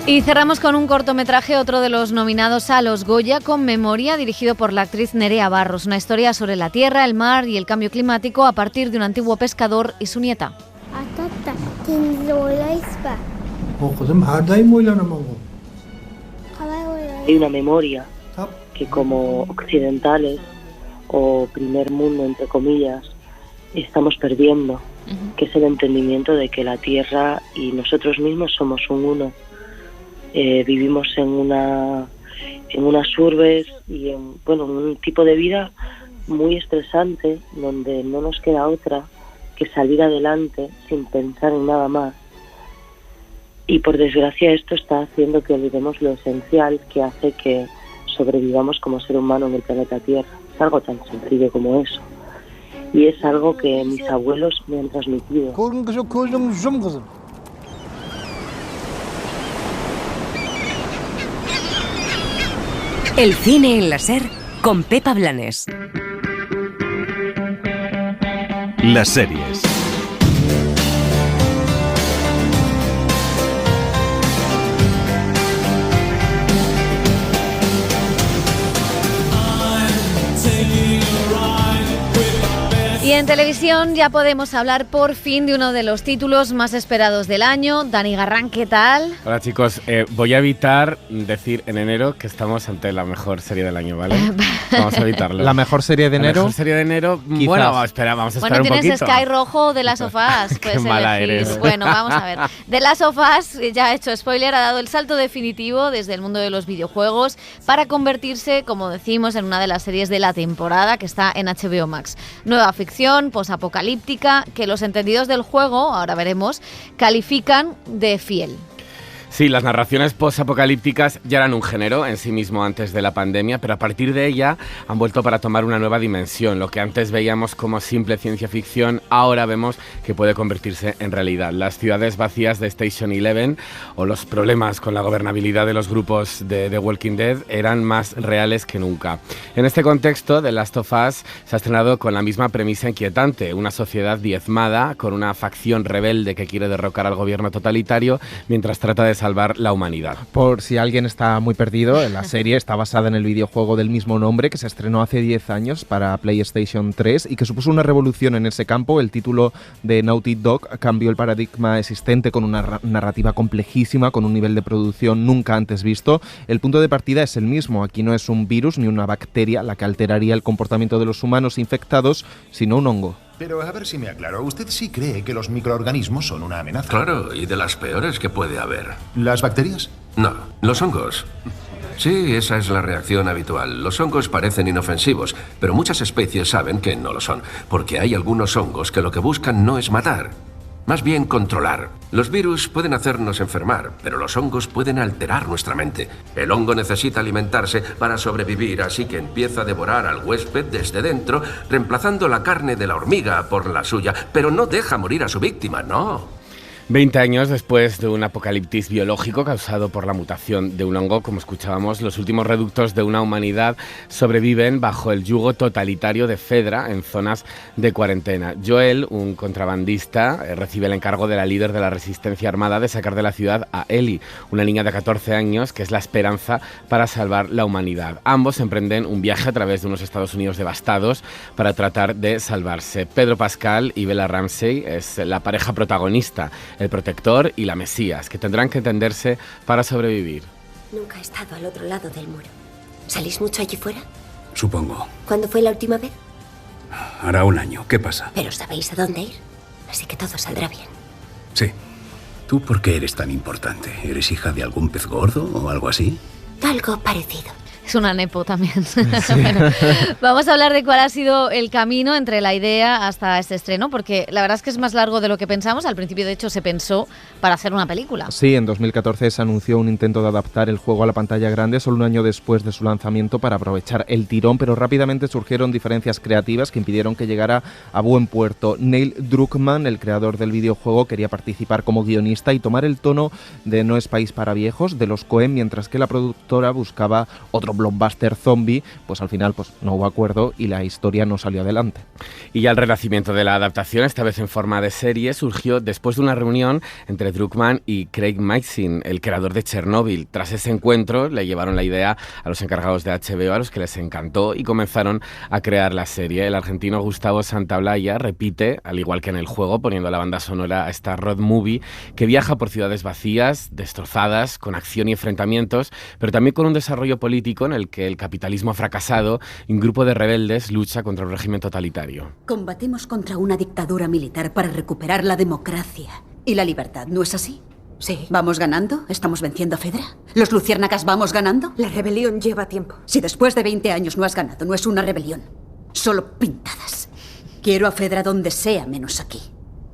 Y cerramos con un cortometraje, otro de los nominados a los Goya, con Memoria, dirigido por la actriz Nerea Barros. Una historia sobre la tierra, el mar y el cambio climático a partir de un antiguo pescador y su nieta. Hay una memoria que como occidentales o primer mundo, entre comillas, estamos perdiendo, que es el entendimiento de que la tierra y nosotros mismos somos un uno. Vivimos en unas urbes y en un tipo de vida muy estresante, donde no nos queda otra que salir adelante sin pensar en nada más. Y por desgracia esto está haciendo que olvidemos lo esencial que hace que sobrevivamos como ser humano en el planeta Tierra. Es algo tan sencillo como eso. Y es algo que mis abuelos me han transmitido. El cine en la SER con Pepa Blanes. Las series. Y en televisión ya podemos hablar por fin de uno de los títulos más esperados del año. Dani Garrán, ¿qué tal? Hola chicos, voy a evitar decir en enero que estamos ante la mejor serie del año, ¿vale? Vamos a evitarlo. ¿La mejor serie de enero? La mejor serie de enero, quizás. Bueno, vamos a esperar un poquito. Bueno, tienes Sky Rojo, The Last of Us. Qué mala eres. Bueno, vamos a ver. The Last of Us, ya ha hecho spoiler, ha dado el salto definitivo desde el mundo de los videojuegos para convertirse, como decimos, en una de las series de la temporada que está en HBO Max. Nueva ficción, posapocalíptica, que los entendidos del juego, ahora veremos, califican de fiel. Sí, las narraciones post-apocalípticas ya eran un género en sí mismo antes de la pandemia, pero a partir de ella han vuelto para tomar una nueva dimensión. Lo que antes veíamos como simple ciencia ficción, ahora vemos que puede convertirse en realidad. Las ciudades vacías de Station 11 o los problemas con la gobernabilidad de los grupos de The Walking Dead eran más reales que nunca. En este contexto, The Last of Us se ha estrenado con la misma premisa inquietante, una sociedad diezmada con una facción rebelde que quiere derrocar al gobierno totalitario mientras trata de salvar la humanidad. Por si alguien está muy perdido, la serie está basada en el videojuego del mismo nombre que se estrenó hace 10 años para PlayStation 3 y que supuso una revolución en ese campo. El título de Naughty Dog cambió el paradigma existente con una narrativa complejísima, con un nivel de producción nunca antes visto. El punto de partida es el mismo. Aquí no es un virus ni una bacteria la que alteraría el comportamiento de los humanos infectados, sino un hongo. Pero a ver si me aclaro, ¿usted sí cree que los microorganismos son una amenaza? Claro, y de las peores que puede haber. ¿Las bacterias? No, los hongos. Sí, esa es la reacción habitual. Los hongos parecen inofensivos, pero muchas especies saben que no lo son, porque hay algunos hongos que lo que buscan no es matar, más bien controlar. Los virus pueden hacernos enfermar, pero los hongos pueden alterar nuestra mente. El hongo necesita alimentarse para sobrevivir, así que empieza a devorar al huésped desde dentro, reemplazando la carne de la hormiga por la suya, pero no deja morir a su víctima, no. 20 años después de un apocalipsis biológico causado por la mutación de un hongo, como escuchábamos, los últimos reductos de una humanidad sobreviven bajo el yugo totalitario de Fedra en zonas de cuarentena. Joel, un contrabandista, recibe el encargo de la líder de la resistencia armada de sacar de la ciudad a Ellie, una niña de 14 años que es la esperanza para salvar la humanidad. Ambos emprenden un viaje a través de unos Estados Unidos devastados para tratar de salvarse. Pedro Pascal y Bella Ramsey es la pareja protagonista, el protector y la Mesías, que tendrán que entenderse para sobrevivir. Nunca he estado al otro lado del muro. ¿Salís mucho allí fuera? Supongo. ¿Cuándo fue la última vez? Hará un año. ¿Qué pasa? Pero sabéis a dónde ir, así que todo saldrá bien. Sí. ¿Tú por qué eres tan importante? ¿Eres hija de algún pez gordo o algo así? Algo parecido. Es una nepo también. Sí. Bueno, vamos a hablar de cuál ha sido el camino entre la idea hasta este estreno, porque la verdad es que es más largo de lo que pensamos. Al principio, de hecho, se pensó para hacer una película. Sí, en 2014 se anunció un intento de adaptar el juego a la pantalla grande solo un año después de su lanzamiento para aprovechar el tirón, pero rápidamente surgieron diferencias creativas que impidieron que llegara a buen puerto. Neil Druckmann, el creador del videojuego, quería participar como guionista y tomar el tono de No es país para viejos, de los Coen, mientras que la productora buscaba otro blockbuster zombie. Pues al final no hubo acuerdo y la historia no salió adelante. Y ya el renacimiento de la adaptación, esta vez en forma de serie, surgió después de una reunión entre Druckmann y Craig Mazin, el creador de Chernobyl. Tras ese encuentro le llevaron la idea a los encargados de HBO, a los que les encantó, y comenzaron a crear la serie. El argentino Gustavo Santaolalla repite, al igual que en el juego, poniendo la banda sonora a esta road movie que viaja por ciudades vacías, destrozadas, con acción y enfrentamientos, pero también con un desarrollo político en el que el capitalismo ha fracasado y un grupo de rebeldes lucha contra un régimen totalitario. Combatimos contra una dictadura militar para recuperar la democracia y la libertad, ¿no es así? Sí. ¿Vamos ganando? ¿Estamos venciendo a Fedra? ¿Los luciérnagas vamos ganando? La rebelión lleva tiempo. Si después de 20 años no has ganado, no es una rebelión. Solo pintadas. Quiero a Fedra donde sea, menos aquí.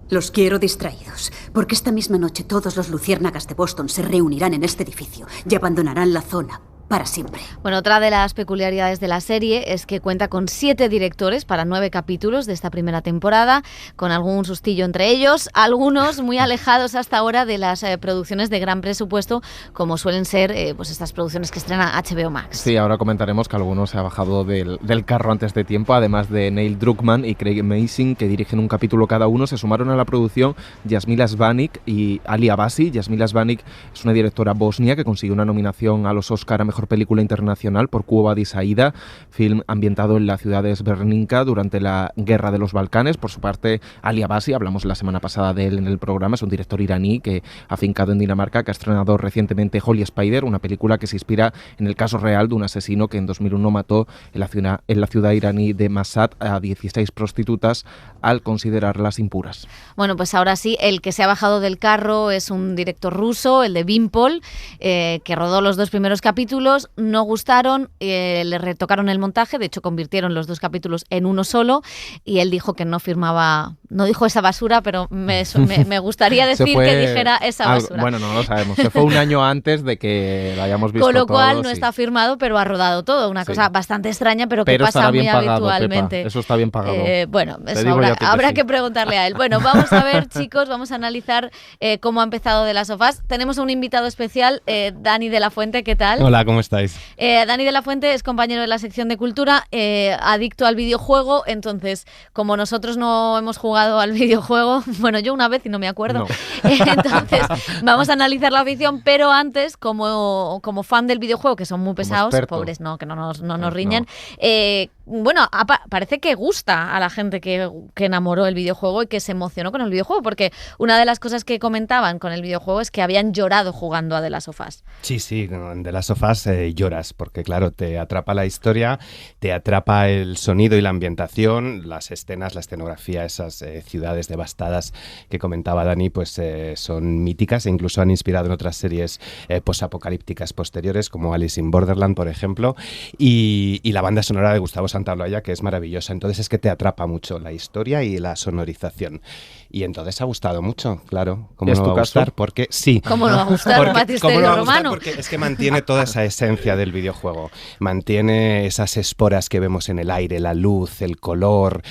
Los quiero distraídos, porque esta misma noche todos los luciérnagas de Boston se reunirán en este edificio y abandonarán la zona para siempre. Bueno, otra de las peculiaridades de la serie es que cuenta con 7 directores para 9 capítulos de esta primera temporada, con algún sustillo entre ellos, algunos muy alejados hasta ahora de las producciones de gran presupuesto, como suelen ser pues estas producciones que estrena HBO Max. Sí, ahora comentaremos que algunos se ha bajado del carro antes de tiempo. Además de Neil Druckmann y Craig Mazin, que dirigen un capítulo cada uno, se sumaron a la producción Jasmila Svanik y Ali Abasi. Jasmila Svanik es una directora bosnia que consiguió una nominación a los Oscar a Mejor mejor película internacional por Quo Vadis Aida, film ambientado en la ciudad de Srebrenica durante la Guerra de los Balcanes. Por su parte, Ali Abbasi, hablamos la semana pasada de él en el programa, es un director iraní que afincado en Dinamarca, que ha estrenado recientemente Holy Spider, una película que se inspira en el caso real de un asesino que en 2001 mató en la ciudad iraní de Mashhad a 16 prostitutas al considerarlas impuras. Bueno, pues ahora sí, el que se ha bajado del carro es un director ruso, el de Bimpol, que rodó los 2 primeros capítulos, no gustaron, le retocaron el montaje, de hecho convirtieron los 2 capítulos en uno solo, y él dijo que no firmaba, no dijo esa basura, pero me gustaría decir que dijera esa basura. Bueno, no lo sabemos, se fue un año antes de que lo hayamos visto. Con lo cual no sí. Está firmado, pero ha rodado todo, una cosa bastante extraña, pero que pasa muy habitualmente. Pepa, eso está bien pagado. Bueno, eso habrá que preguntarle a él. Bueno, vamos a ver, chicos, vamos a analizar cómo ha empezado The Last of Us. Tenemos a un invitado especial, Dani de la Fuente, ¿qué tal? Hola, ¿cómo estáis? Dani de la Fuente es compañero de la sección de Cultura, adicto al videojuego, entonces, como nosotros no hemos jugado al videojuego, bueno, yo una vez y no me acuerdo, No. Entonces vamos a analizar la afición, pero antes, como fan del videojuego, que son muy pesados, pobres, no, que no nos riñen, bueno, parece que gusta a la gente que enamoró el videojuego y que se emocionó con el videojuego, porque una de las cosas que comentaban con el videojuego es que habían llorado jugando a The Last of Us. Sí, en The Last of Us lloras, porque claro, te atrapa la historia, te atrapa el sonido y la ambientación, las escenas, la escenografía, esas ciudades devastadas que comentaba Dani, pues son míticas e incluso han inspirado en otras series posapocalípticas posteriores, como Alice in Borderland, por ejemplo, y la banda sonora de Gustavo Santaolalla, que es maravillosa. Entonces es que te atrapa mucho la historia y la sonorización. Y entonces ha gustado mucho, claro. ¿Cómo no va a gustar? Porque sí. ¿Cómo no va a gustar un batisterio romano? Porque es que mantiene toda esa esencia del videojuego. Mantiene esas esporas que vemos en el aire, la luz, el color,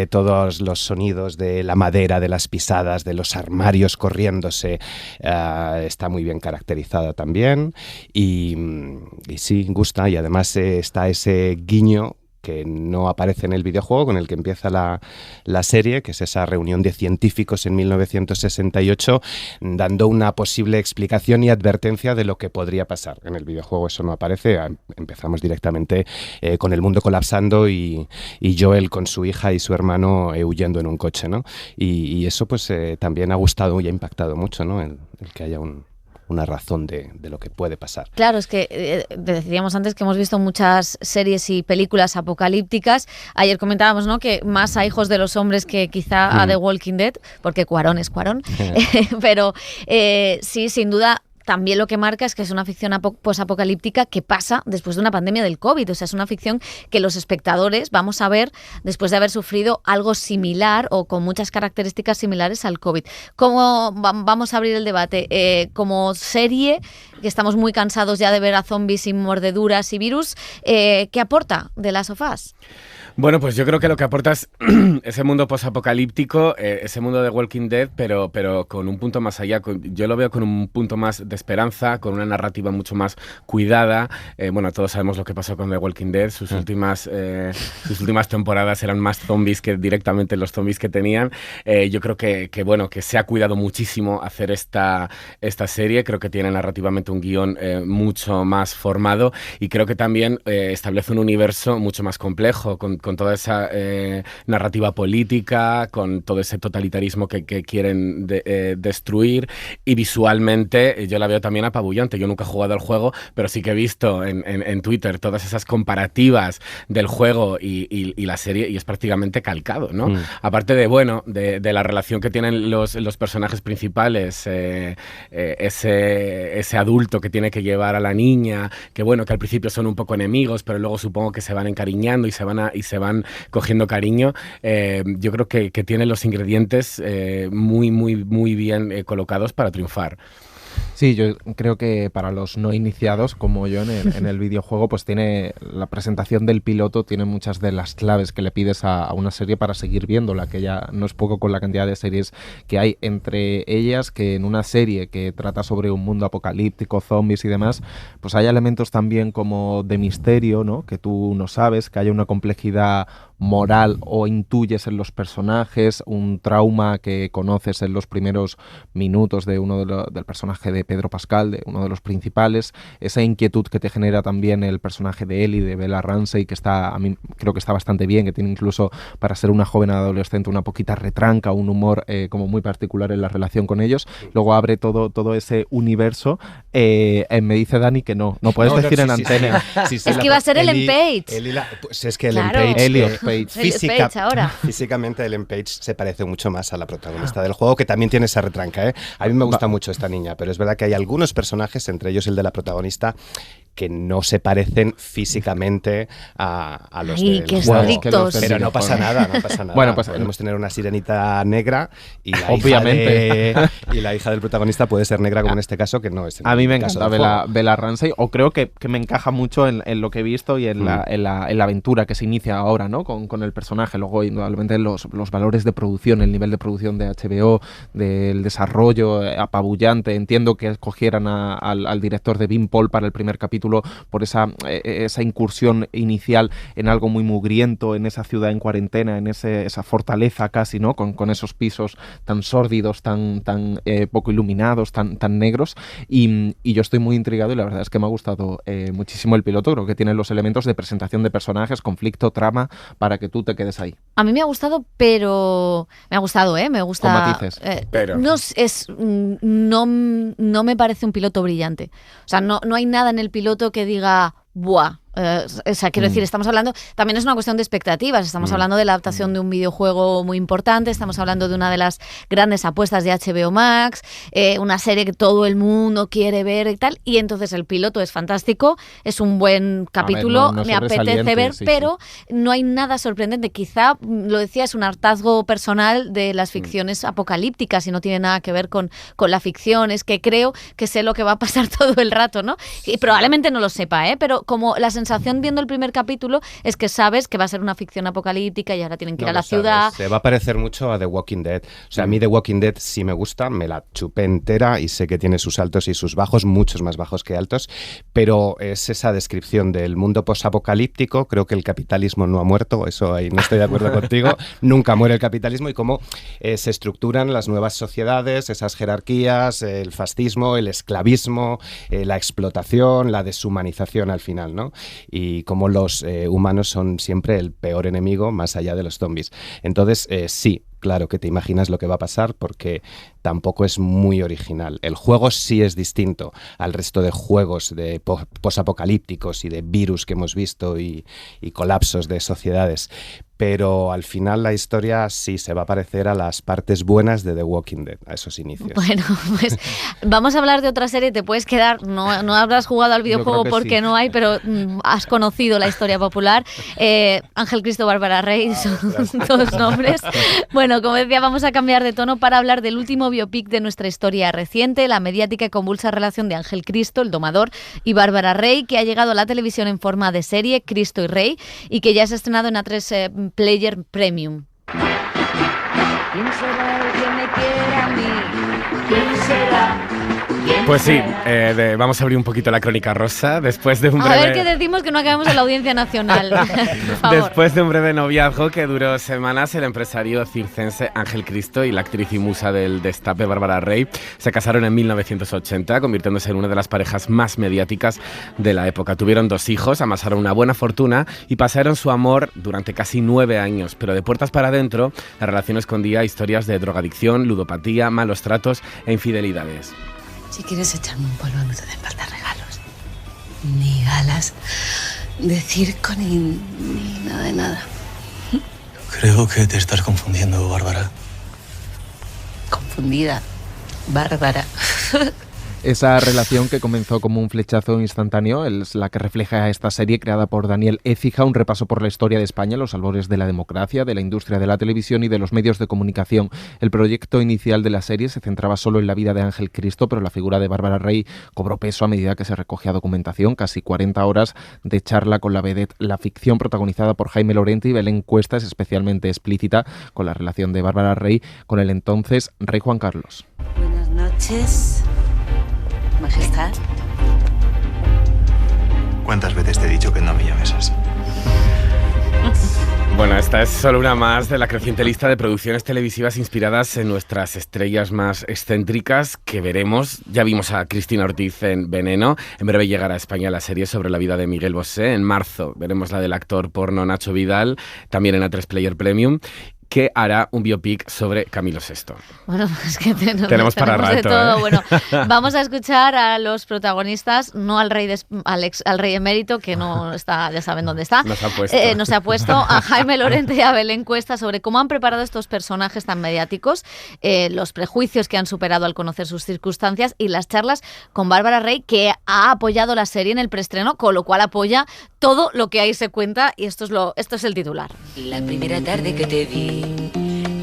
todos los sonidos de la madera, de las pisadas, de los armarios corriéndose. Está muy bien caracterizada también. Y sí, gusta. Y además está ese guiño que no aparece en el videojuego, con el que empieza la serie, que es esa reunión de científicos en 1968, dando una posible explicación y advertencia de lo que podría pasar. En el videojuego eso no aparece, empezamos directamente con el mundo colapsando y Joel con su hija y su hermano huyendo en un coche, ¿no? Y eso pues también ha gustado y ha impactado mucho, ¿no? El que haya una razón de lo que puede pasar. Claro, es que decíamos antes que hemos visto muchas series y películas apocalípticas. Ayer comentábamos, ¿no?, que más a Hijos de los Hombres que quizá a The Walking Dead, porque Cuarón es Cuarón. Pero sí, sin duda, también lo que marca es que es una ficción posapocalíptica que pasa después de una pandemia del COVID. O sea, es una ficción que los espectadores vamos a ver después de haber sufrido algo similar o con muchas características similares al COVID. ¿Cómo vamos a abrir el debate? Como serie, que estamos muy cansados ya de ver a zombies y mordeduras y virus, ¿qué aporta The Last of Us? Bueno, pues yo creo que lo que aporta es ese mundo posapocalíptico, ese mundo de Walking Dead, pero con un punto más allá. Yo lo veo con un punto más de esperanza, con una narrativa mucho más cuidada. Bueno, todos sabemos lo que pasó con The Walking Dead. Sus últimas temporadas eran más zombies que directamente los zombies que tenían. Yo creo que se ha cuidado muchísimo hacer esta serie. Creo que tiene narrativamente un guión mucho más formado y creo que también establece un universo mucho más complejo, con toda esa narrativa política, con todo ese totalitarismo que quieren destruir, y visualmente yo la veo también apabullante. Yo nunca he jugado al juego, pero sí que he visto en Twitter todas esas comparativas del juego y la serie, y es prácticamente calcado, ¿no? Aparte de la relación que tienen los personajes principales, ese adulto que tiene que llevar a la niña, que al principio son un poco enemigos, pero luego supongo que se van encariñando y se van cogiendo cariño. Yo creo que tiene los ingredientes muy, muy, muy bien colocados para triunfar. Sí, yo creo que para los no iniciados, como yo en el videojuego, pues tiene la presentación del piloto, tiene muchas de las claves que le pides a una serie para seguir viéndola, que ya no es poco con la cantidad de series que hay. Entre ellas, que en una serie que trata sobre un mundo apocalíptico, zombies y demás, pues hay elementos también como de misterio, ¿no?, que tú no sabes, que haya una complejidad moral o intuyes en los personajes, un trauma que conoces en los primeros minutos de del personaje de Pedro Pascal, de uno de los principales, esa inquietud que te genera también el personaje de Ellie, de Bella Ramsey, que a mí creo que está bastante bien, que tiene incluso, para ser una joven adolescente, una poquita retranca, un humor como muy particular en la relación con ellos. Luego abre todo ese universo. Me dice Dani que no puedes decir en antena. Es que iba a ser Ellen Page. Pues es que claro. Elliot Page. Ahora. Físicamente Ellen Page se parece mucho más a la protagonista del juego, que también tiene esa retranca. A mí me gusta mucho esta niña, pero es verdad que hay algunos personajes, entre ellos el de la protagonista, que no se parecen físicamente a los del juego. Pero no pasa nada. Bueno, pues podemos tener una sirenita negra y la hija del protagonista puede ser negra, como en este caso, que no es. A mí me encanta Bella Ramsey, o creo que me encaja mucho en lo que he visto y en la aventura que se inicia ahora, ¿no? Con el personaje. Luego, indudablemente, los valores de producción, el nivel de producción de HBO, del desarrollo apabullante. Entiendo que escogieran al director de Bean Paul para el primer capítulo por esa incursión inicial en algo muy mugriento, en esa ciudad en cuarentena, en esa fortaleza casi, ¿no? Con esos pisos tan sórdidos, tan poco iluminados, tan negros. Y yo estoy muy intrigado, y la verdad es que me ha gustado muchísimo el piloto. Creo que tiene los elementos de presentación de personajes, conflicto, trama, para que tú te quedes ahí. A mí me ha gustado, pero... Me ha gustado, me gusta... Con matices. Pero... No me parece un piloto brillante. O sea, no hay nada en el piloto que diga, ¡buah! Quiero decir, estamos hablando, también es una cuestión de expectativas, estamos hablando de la adaptación de un videojuego muy importante, estamos hablando de una de las grandes apuestas de HBO Max, una serie que todo el mundo quiere ver y tal, y entonces el piloto es fantástico, es un buen capítulo, me apetece ver, pero no hay nada sorprendente. Quizá, lo decía, es un hartazgo personal de las ficciones apocalípticas y no tiene nada que ver con la ficción, es que creo que sé lo que va a pasar todo el rato, ¿no? Y probablemente no lo sepa, pero como la sensación viendo el primer capítulo es que sabes que va a ser una ficción apocalíptica y ahora tienen que ir a la ciudad. Se va a parecer mucho a The Walking Dead. O sea, a mí The Walking Dead sí me gusta, me la chupé entera y sé que tiene sus altos y sus bajos, muchos más bajos que altos, pero es esa descripción del mundo posapocalíptico. Creo que el capitalismo no ha muerto, eso ahí no estoy de acuerdo contigo, nunca muere el capitalismo, y cómo se estructuran las nuevas sociedades, esas jerarquías, el fascismo, el esclavismo, la explotación, la deshumanización al final, ¿no? Y cómo los humanos son siempre el peor enemigo más allá de los zombies. Entonces, sí, claro que te imaginas lo que va a pasar, porque tampoco es muy original. El juego sí es distinto al resto de juegos de posapocalípticos y de virus que hemos visto y colapsos de sociedades. Pero al final la historia sí se va a parecer a las partes buenas de The Walking Dead, a esos inicios. Bueno, pues vamos a hablar de otra serie. Te puedes quedar, no habrás jugado al videojuego porque sí. No hay, pero has conocido la historia popular. Ángel Cristo, Bárbara Rey, son todos nombres. Bueno, como decía, vamos a cambiar de tono para hablar del último biopic de nuestra historia reciente, la mediática y convulsa relación de Ángel Cristo, el domador, y Bárbara Rey, que ha llegado a la televisión en forma de serie, Cristo y Rey, y que ya se ha estrenado en A3 Player Premium. ¿Quién será el que me quiera a mí? ¿Quién será? Pues sí, vamos a abrir un poquito la crónica rosa después de un breve... A ver qué decimos, que no acabemos en la Audiencia Nacional. Después de un breve noviazgo que duró semanas, el empresario circense Ángel Cristo y la actriz y musa del destape Bárbara Rey se casaron en 1980, convirtiéndose en una de las parejas más mediáticas de la época. Tuvieron 2 hijos, amasaron una buena fortuna y pasaron su amor durante casi 9 años. Pero de puertas para adentro, la relación escondía historias de drogadicción, ludopatía, malos tratos e infidelidades. Si quieres echarme un polvo, no te den falta regalos, ni galas de circo, ni nada de nada. Creo que te estás confundiendo, Bárbara. Confundida, Bárbara. Esa relación que comenzó como un flechazo instantáneo es la que refleja esta serie creada por Daniel Écija, un repaso por la historia de España, los albores de la democracia, de la industria de la televisión y de los medios de comunicación. El proyecto inicial de la serie se centraba solo en la vida de Ángel Cristo, pero la figura de Bárbara Rey cobró peso a medida que se recogía documentación, casi 40 horas de charla con la vedette. La ficción protagonizada por Jaime Lorente y Belén Cuesta es especialmente explícita con la relación de Bárbara Rey con el entonces rey Juan Carlos. Buenas noches, Majestad. ¿Cuántas veces te he dicho que no me llames así? Bueno, esta es solo una más de la creciente lista de producciones televisivas inspiradas en nuestras estrellas más excéntricas que veremos. Ya vimos a Cristina Ortiz en Veneno. En breve llegará a España la serie sobre la vida de Miguel Bosé. En marzo veremos la del actor porno Nacho Vidal, también en A3 Player Premium, que hará un biopic sobre Camilo VI. Bueno, es que tenemos para rato, de todo. Bueno, vamos a escuchar a los protagonistas, no al rey al rey emérito, que no está, ya saben dónde está. No se ha puesto. A Jaime Lorente y a Belén Cuesta sobre cómo han preparado estos personajes tan mediáticos, los prejuicios que han superado al conocer sus circunstancias y las charlas con Bárbara Rey, que ha apoyado la serie en el preestreno, con lo cual apoya todo lo que ahí se cuenta, y esto es el titular. La primera tarde que te vi,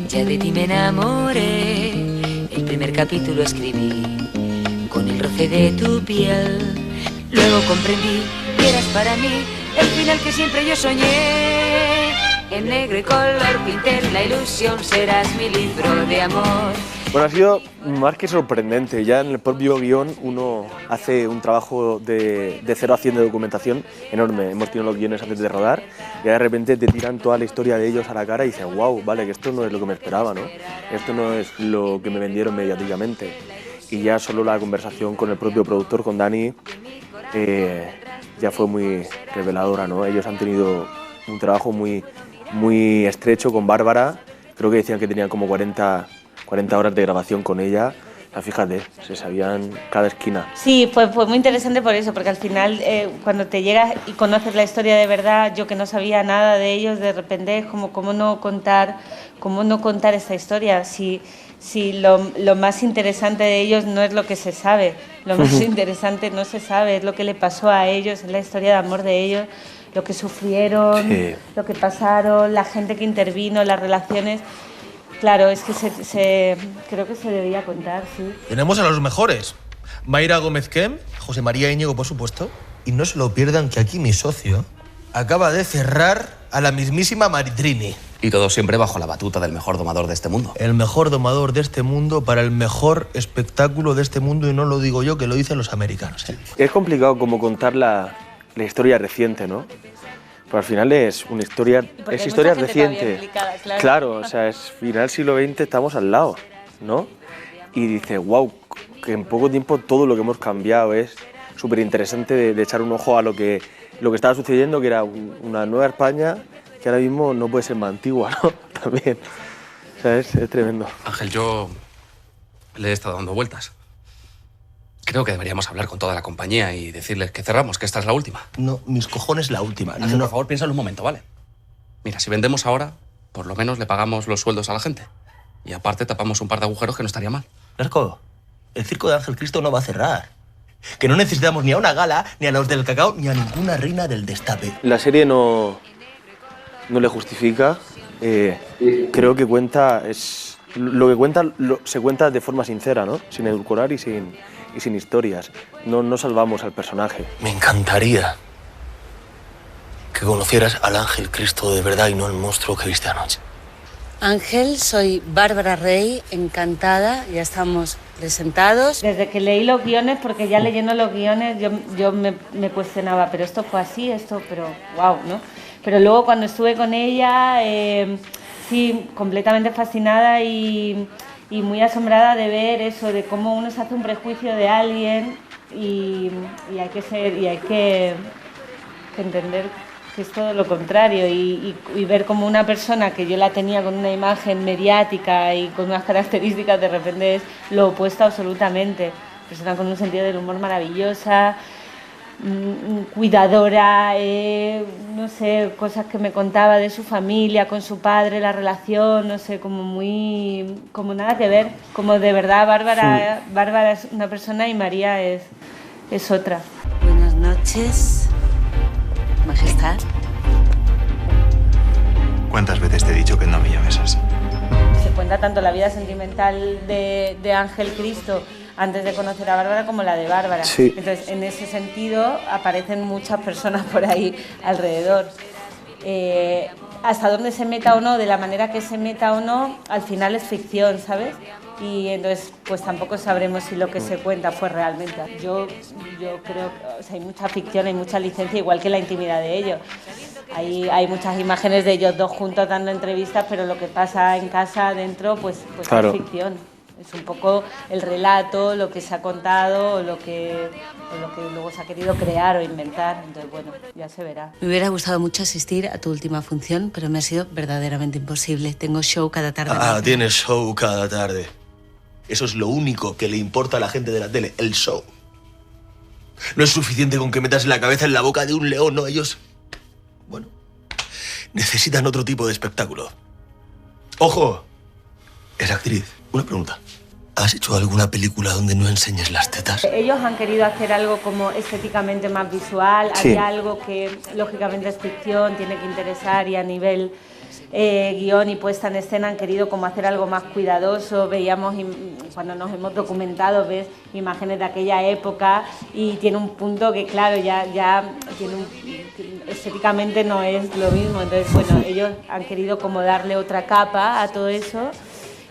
ya de ti me enamoré. El primer capítulo escribí con el roce de tu piel. Luego comprendí que eras para mí el final que siempre yo soñé. En negro y color pinté la ilusión, serás mi libro de amor. Bueno, ha sido más que sorprendente. Ya en el propio guión uno hace un trabajo de 0 a 100 de documentación enorme. Hemos tenido los guiones antes de rodar y de repente te tiran toda la historia de ellos a la cara y dices, wow, vale, que esto no es lo que me esperaba, ¿no? Esto no es lo que me vendieron mediáticamente. Y ya solo la conversación con el propio productor, con Dani, ya fue muy reveladora, ¿no? Ellos han tenido un trabajo muy estrecho con Bárbara. Creo que decían que tenían como 40 horas de grabación con ella. O sea, fíjate, se sabían cada esquina. Sí, fue muy interesante por eso, porque al final cuando te llegas y conoces la historia de verdad, yo que no sabía nada de ellos, de repente es como cómo no contar esta historia. Si lo más interesante de ellos no es lo que se sabe, lo más interesante no se sabe, es lo que le pasó a ellos, es la historia de amor de ellos, lo que sufrieron, sí, lo que pasaron, la gente que intervino, las relaciones. Claro, es que creo que se debía contar, sí. Tenemos a los mejores. Mayra Gómez Kem, José María Íñigo, por supuesto. Y no se lo pierdan que aquí mi socio acaba de cerrar a la mismísima Maritrini. Y todo siempre bajo la batuta del mejor domador de este mundo. El mejor domador de este mundo para el mejor espectáculo de este mundo, y no lo digo yo, que lo dicen los americanos. Es complicado como contar la historia reciente, ¿no? Pero al final es una historia, es historia reciente. Claro, o sea, es final siglo XX, estamos al lado, ¿no? Y dices, wow, que en poco tiempo todo lo que hemos cambiado. Es súper interesante de echar un ojo a lo que estaba sucediendo, que era una nueva España que ahora mismo no puede ser más antigua, ¿no? También. O sea, es tremendo. Ángel, yo le he estado dando vueltas. Creo que deberíamos hablar con toda la compañía y decirles que cerramos, que esta es la última. No, mis cojones la última. Ángel, por favor, piénsalo un momento, ¿vale? Mira, si vendemos ahora, por lo menos le pagamos los sueldos a la gente. Y aparte tapamos un par de agujeros que no estaría mal. Narco, el circo de Ángel Cristo no va a cerrar. Que no necesitamos ni a una gala, ni a los del cacao, ni a ninguna reina del destape. La serie no le justifica. Creo que cuenta... Lo que cuenta se cuenta de forma sincera, ¿no? Sin edulcorar y sin historias. No salvamos al personaje. Me encantaría que conocieras al Ángel Cristo de verdad y no el monstruo que viste anoche. Ángel, soy Bárbara Rey, encantada, ya estamos presentados. Desde que leí los guiones, porque ya leyendo los guiones yo me cuestionaba, pero esto fue así, pero wow, ¿no? Pero luego cuando estuve con ella, sí, completamente fascinada y muy asombrada de ver eso, de cómo uno se hace un prejuicio de alguien y hay que entender que es todo lo contrario y ver como una persona que yo la tenía con una imagen mediática y con unas características, de repente es lo opuesto absolutamente. Persona con un sentido del humor maravillosa, cuidadora, no sé, cosas que me contaba de su familia, con su padre, la relación, no sé, como nada que ver, como de verdad Bárbara es una persona y María es otra. Buenas noches, Majestad. ¿Cuántas veces te he dicho que no me llames así? Se cuenta tanto la vida sentimental de Ángel Cristo antes de conocer a Bárbara como la de Bárbara. Sí. Entonces, en ese sentido, aparecen muchas personas por ahí alrededor. hasta dónde se meta o no, de la manera que se meta o no, al final es ficción, ¿sabes? Y entonces pues tampoco sabremos si lo que se cuenta fue realmente. Yo creo que, o sea, hay mucha ficción, hay mucha licencia, igual que la intimidad de ellos. Hay muchas imágenes de ellos dos juntos dando entrevistas, pero lo que pasa en casa adentro pues claro, es ficción. Es un poco el relato, lo que se ha contado o lo que luego se ha querido crear o inventar. Entonces, bueno, ya se verá. Me hubiera gustado mucho asistir a tu última función, pero me ha sido verdaderamente imposible. Tengo show cada tarde. Tienes show cada tarde. Eso es lo único que le importa a la gente de la tele, el show. No es suficiente con que metas la cabeza en la boca de un león, ¿no? Ellos, bueno, necesitan otro tipo de espectáculo. ¡Ojo! Es actriz. Una pregunta. ¿Has hecho alguna película donde no enseñes las tetas? Ellos han querido hacer algo como estéticamente más visual. Sí. Hay algo que lógicamente es ficción, tiene que interesar, y a nivel guión y puesta en escena han querido como hacer algo más cuidadoso. Veíamos, cuando nos hemos documentado, ves imágenes de aquella época y tiene un punto que claro, ya tiene estéticamente no es lo mismo. Entonces, bueno, ellos han querido como darle otra capa a todo eso.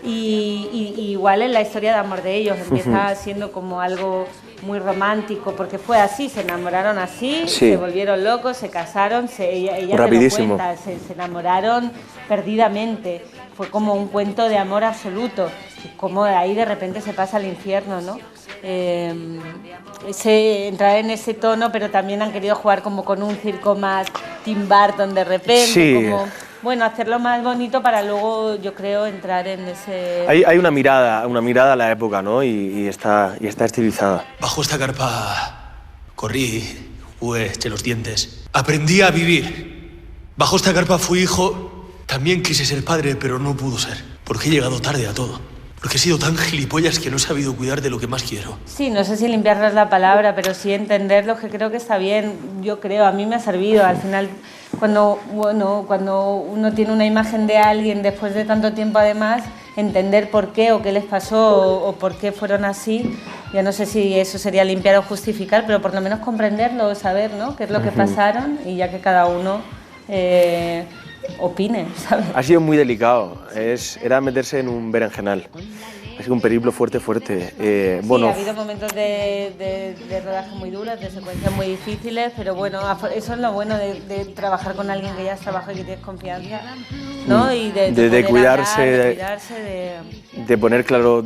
Y igual en la historia de amor de ellos empieza siendo como algo muy romántico, porque fue así, se enamoraron así, sí, se volvieron locos, se casaron, ella te lo cuenta, se enamoraron perdidamente, fue como un cuento de amor absoluto, y como de ahí de repente se pasa al infierno, ¿no? Entrar en ese tono, pero también han querido jugar como con un circo más Tim Burton de repente, sí, como... Bueno, hacerlo más bonito para luego, yo creo, entrar en ese... Hay una mirada a la época, ¿no? Y está estilizada. Bajo esta carpa corrí, eché los dientes. Aprendí a vivir. Bajo esta carpa fui hijo. También quise ser padre, pero no pudo ser. Porque he llegado tarde a todo. Porque he sido tan gilipollas que no he sabido cuidar de lo que más quiero. Sí, no sé si limpiarles la palabra, pero sí entenderlo, que creo que está bien. Yo creo, a mí me ha servido. Al final, cuando uno tiene una imagen de alguien después de tanto tiempo, además, entender por qué o qué les pasó o por qué fueron así. Ya no sé si eso sería limpiar o justificar, pero por lo menos comprenderlo o saber, ¿no?, qué es lo que pasaron, y ya que cada uno... opine, ¿sabes? Ha sido muy delicado, era meterse en un berenjenal. Ha sido un periplo fuerte. Sí, ha habido momentos de rodaje muy duros, de secuencias muy difíciles, pero bueno, eso es lo bueno de trabajar con alguien que ya has trabajado y que tienes confianza, ¿no? Y de cuidarse, de poner claro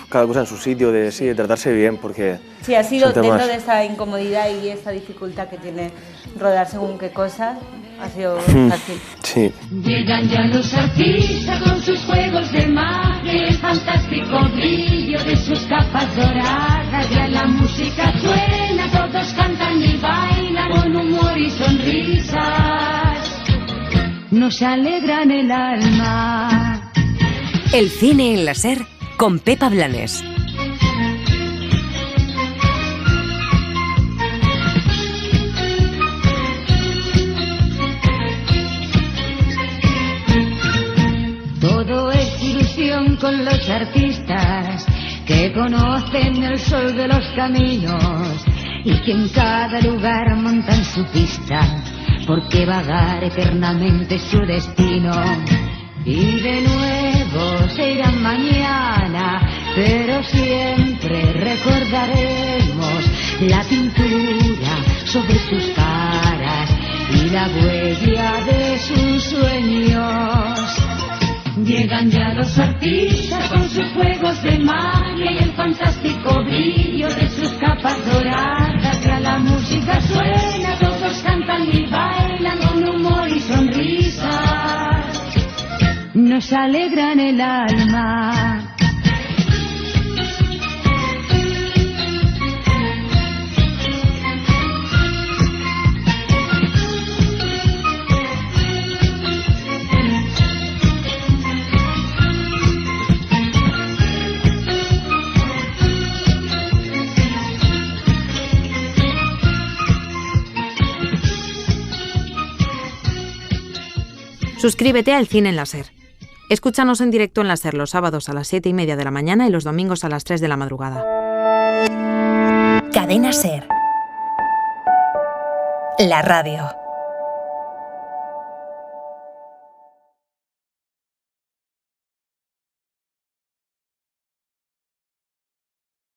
cada cosa en su sitio, de tratarse bien, porque... Sí, ha sido dentro de esa incomodidad y esa dificultad que tiene rodar según qué cosas, ha sido fácil. Sí. Llegan ya los artistas con sus juegos de magia, el fantástico brillo de sus capas doradas, ya la música suena, todos cantan y bailan con humor y sonrisas, nos alegran el alma. El cine en la SER con Pepa Blanes. Todo es ilusión con los artistas que conocen el sol de los caminos y que en cada lugar montan su pista, porque vagar eternamente es su destino. Y de nuevo se irán mañana, pero siempre recordaremos la pintura sobre sus caras y la huella de sus sueños. Llegan ya los artistas con sus juegos de magia y el fantástico brillo de sus capas doradas. Ya la música suena, todos cantan y bailan con humor y sonrisas, nos alegran el alma. Suscríbete al Cine en la SER. Escúchanos en directo en la SER los sábados a las 7:30 de la mañana y los domingos a las 3 de la madrugada. Cadena SER. La radio.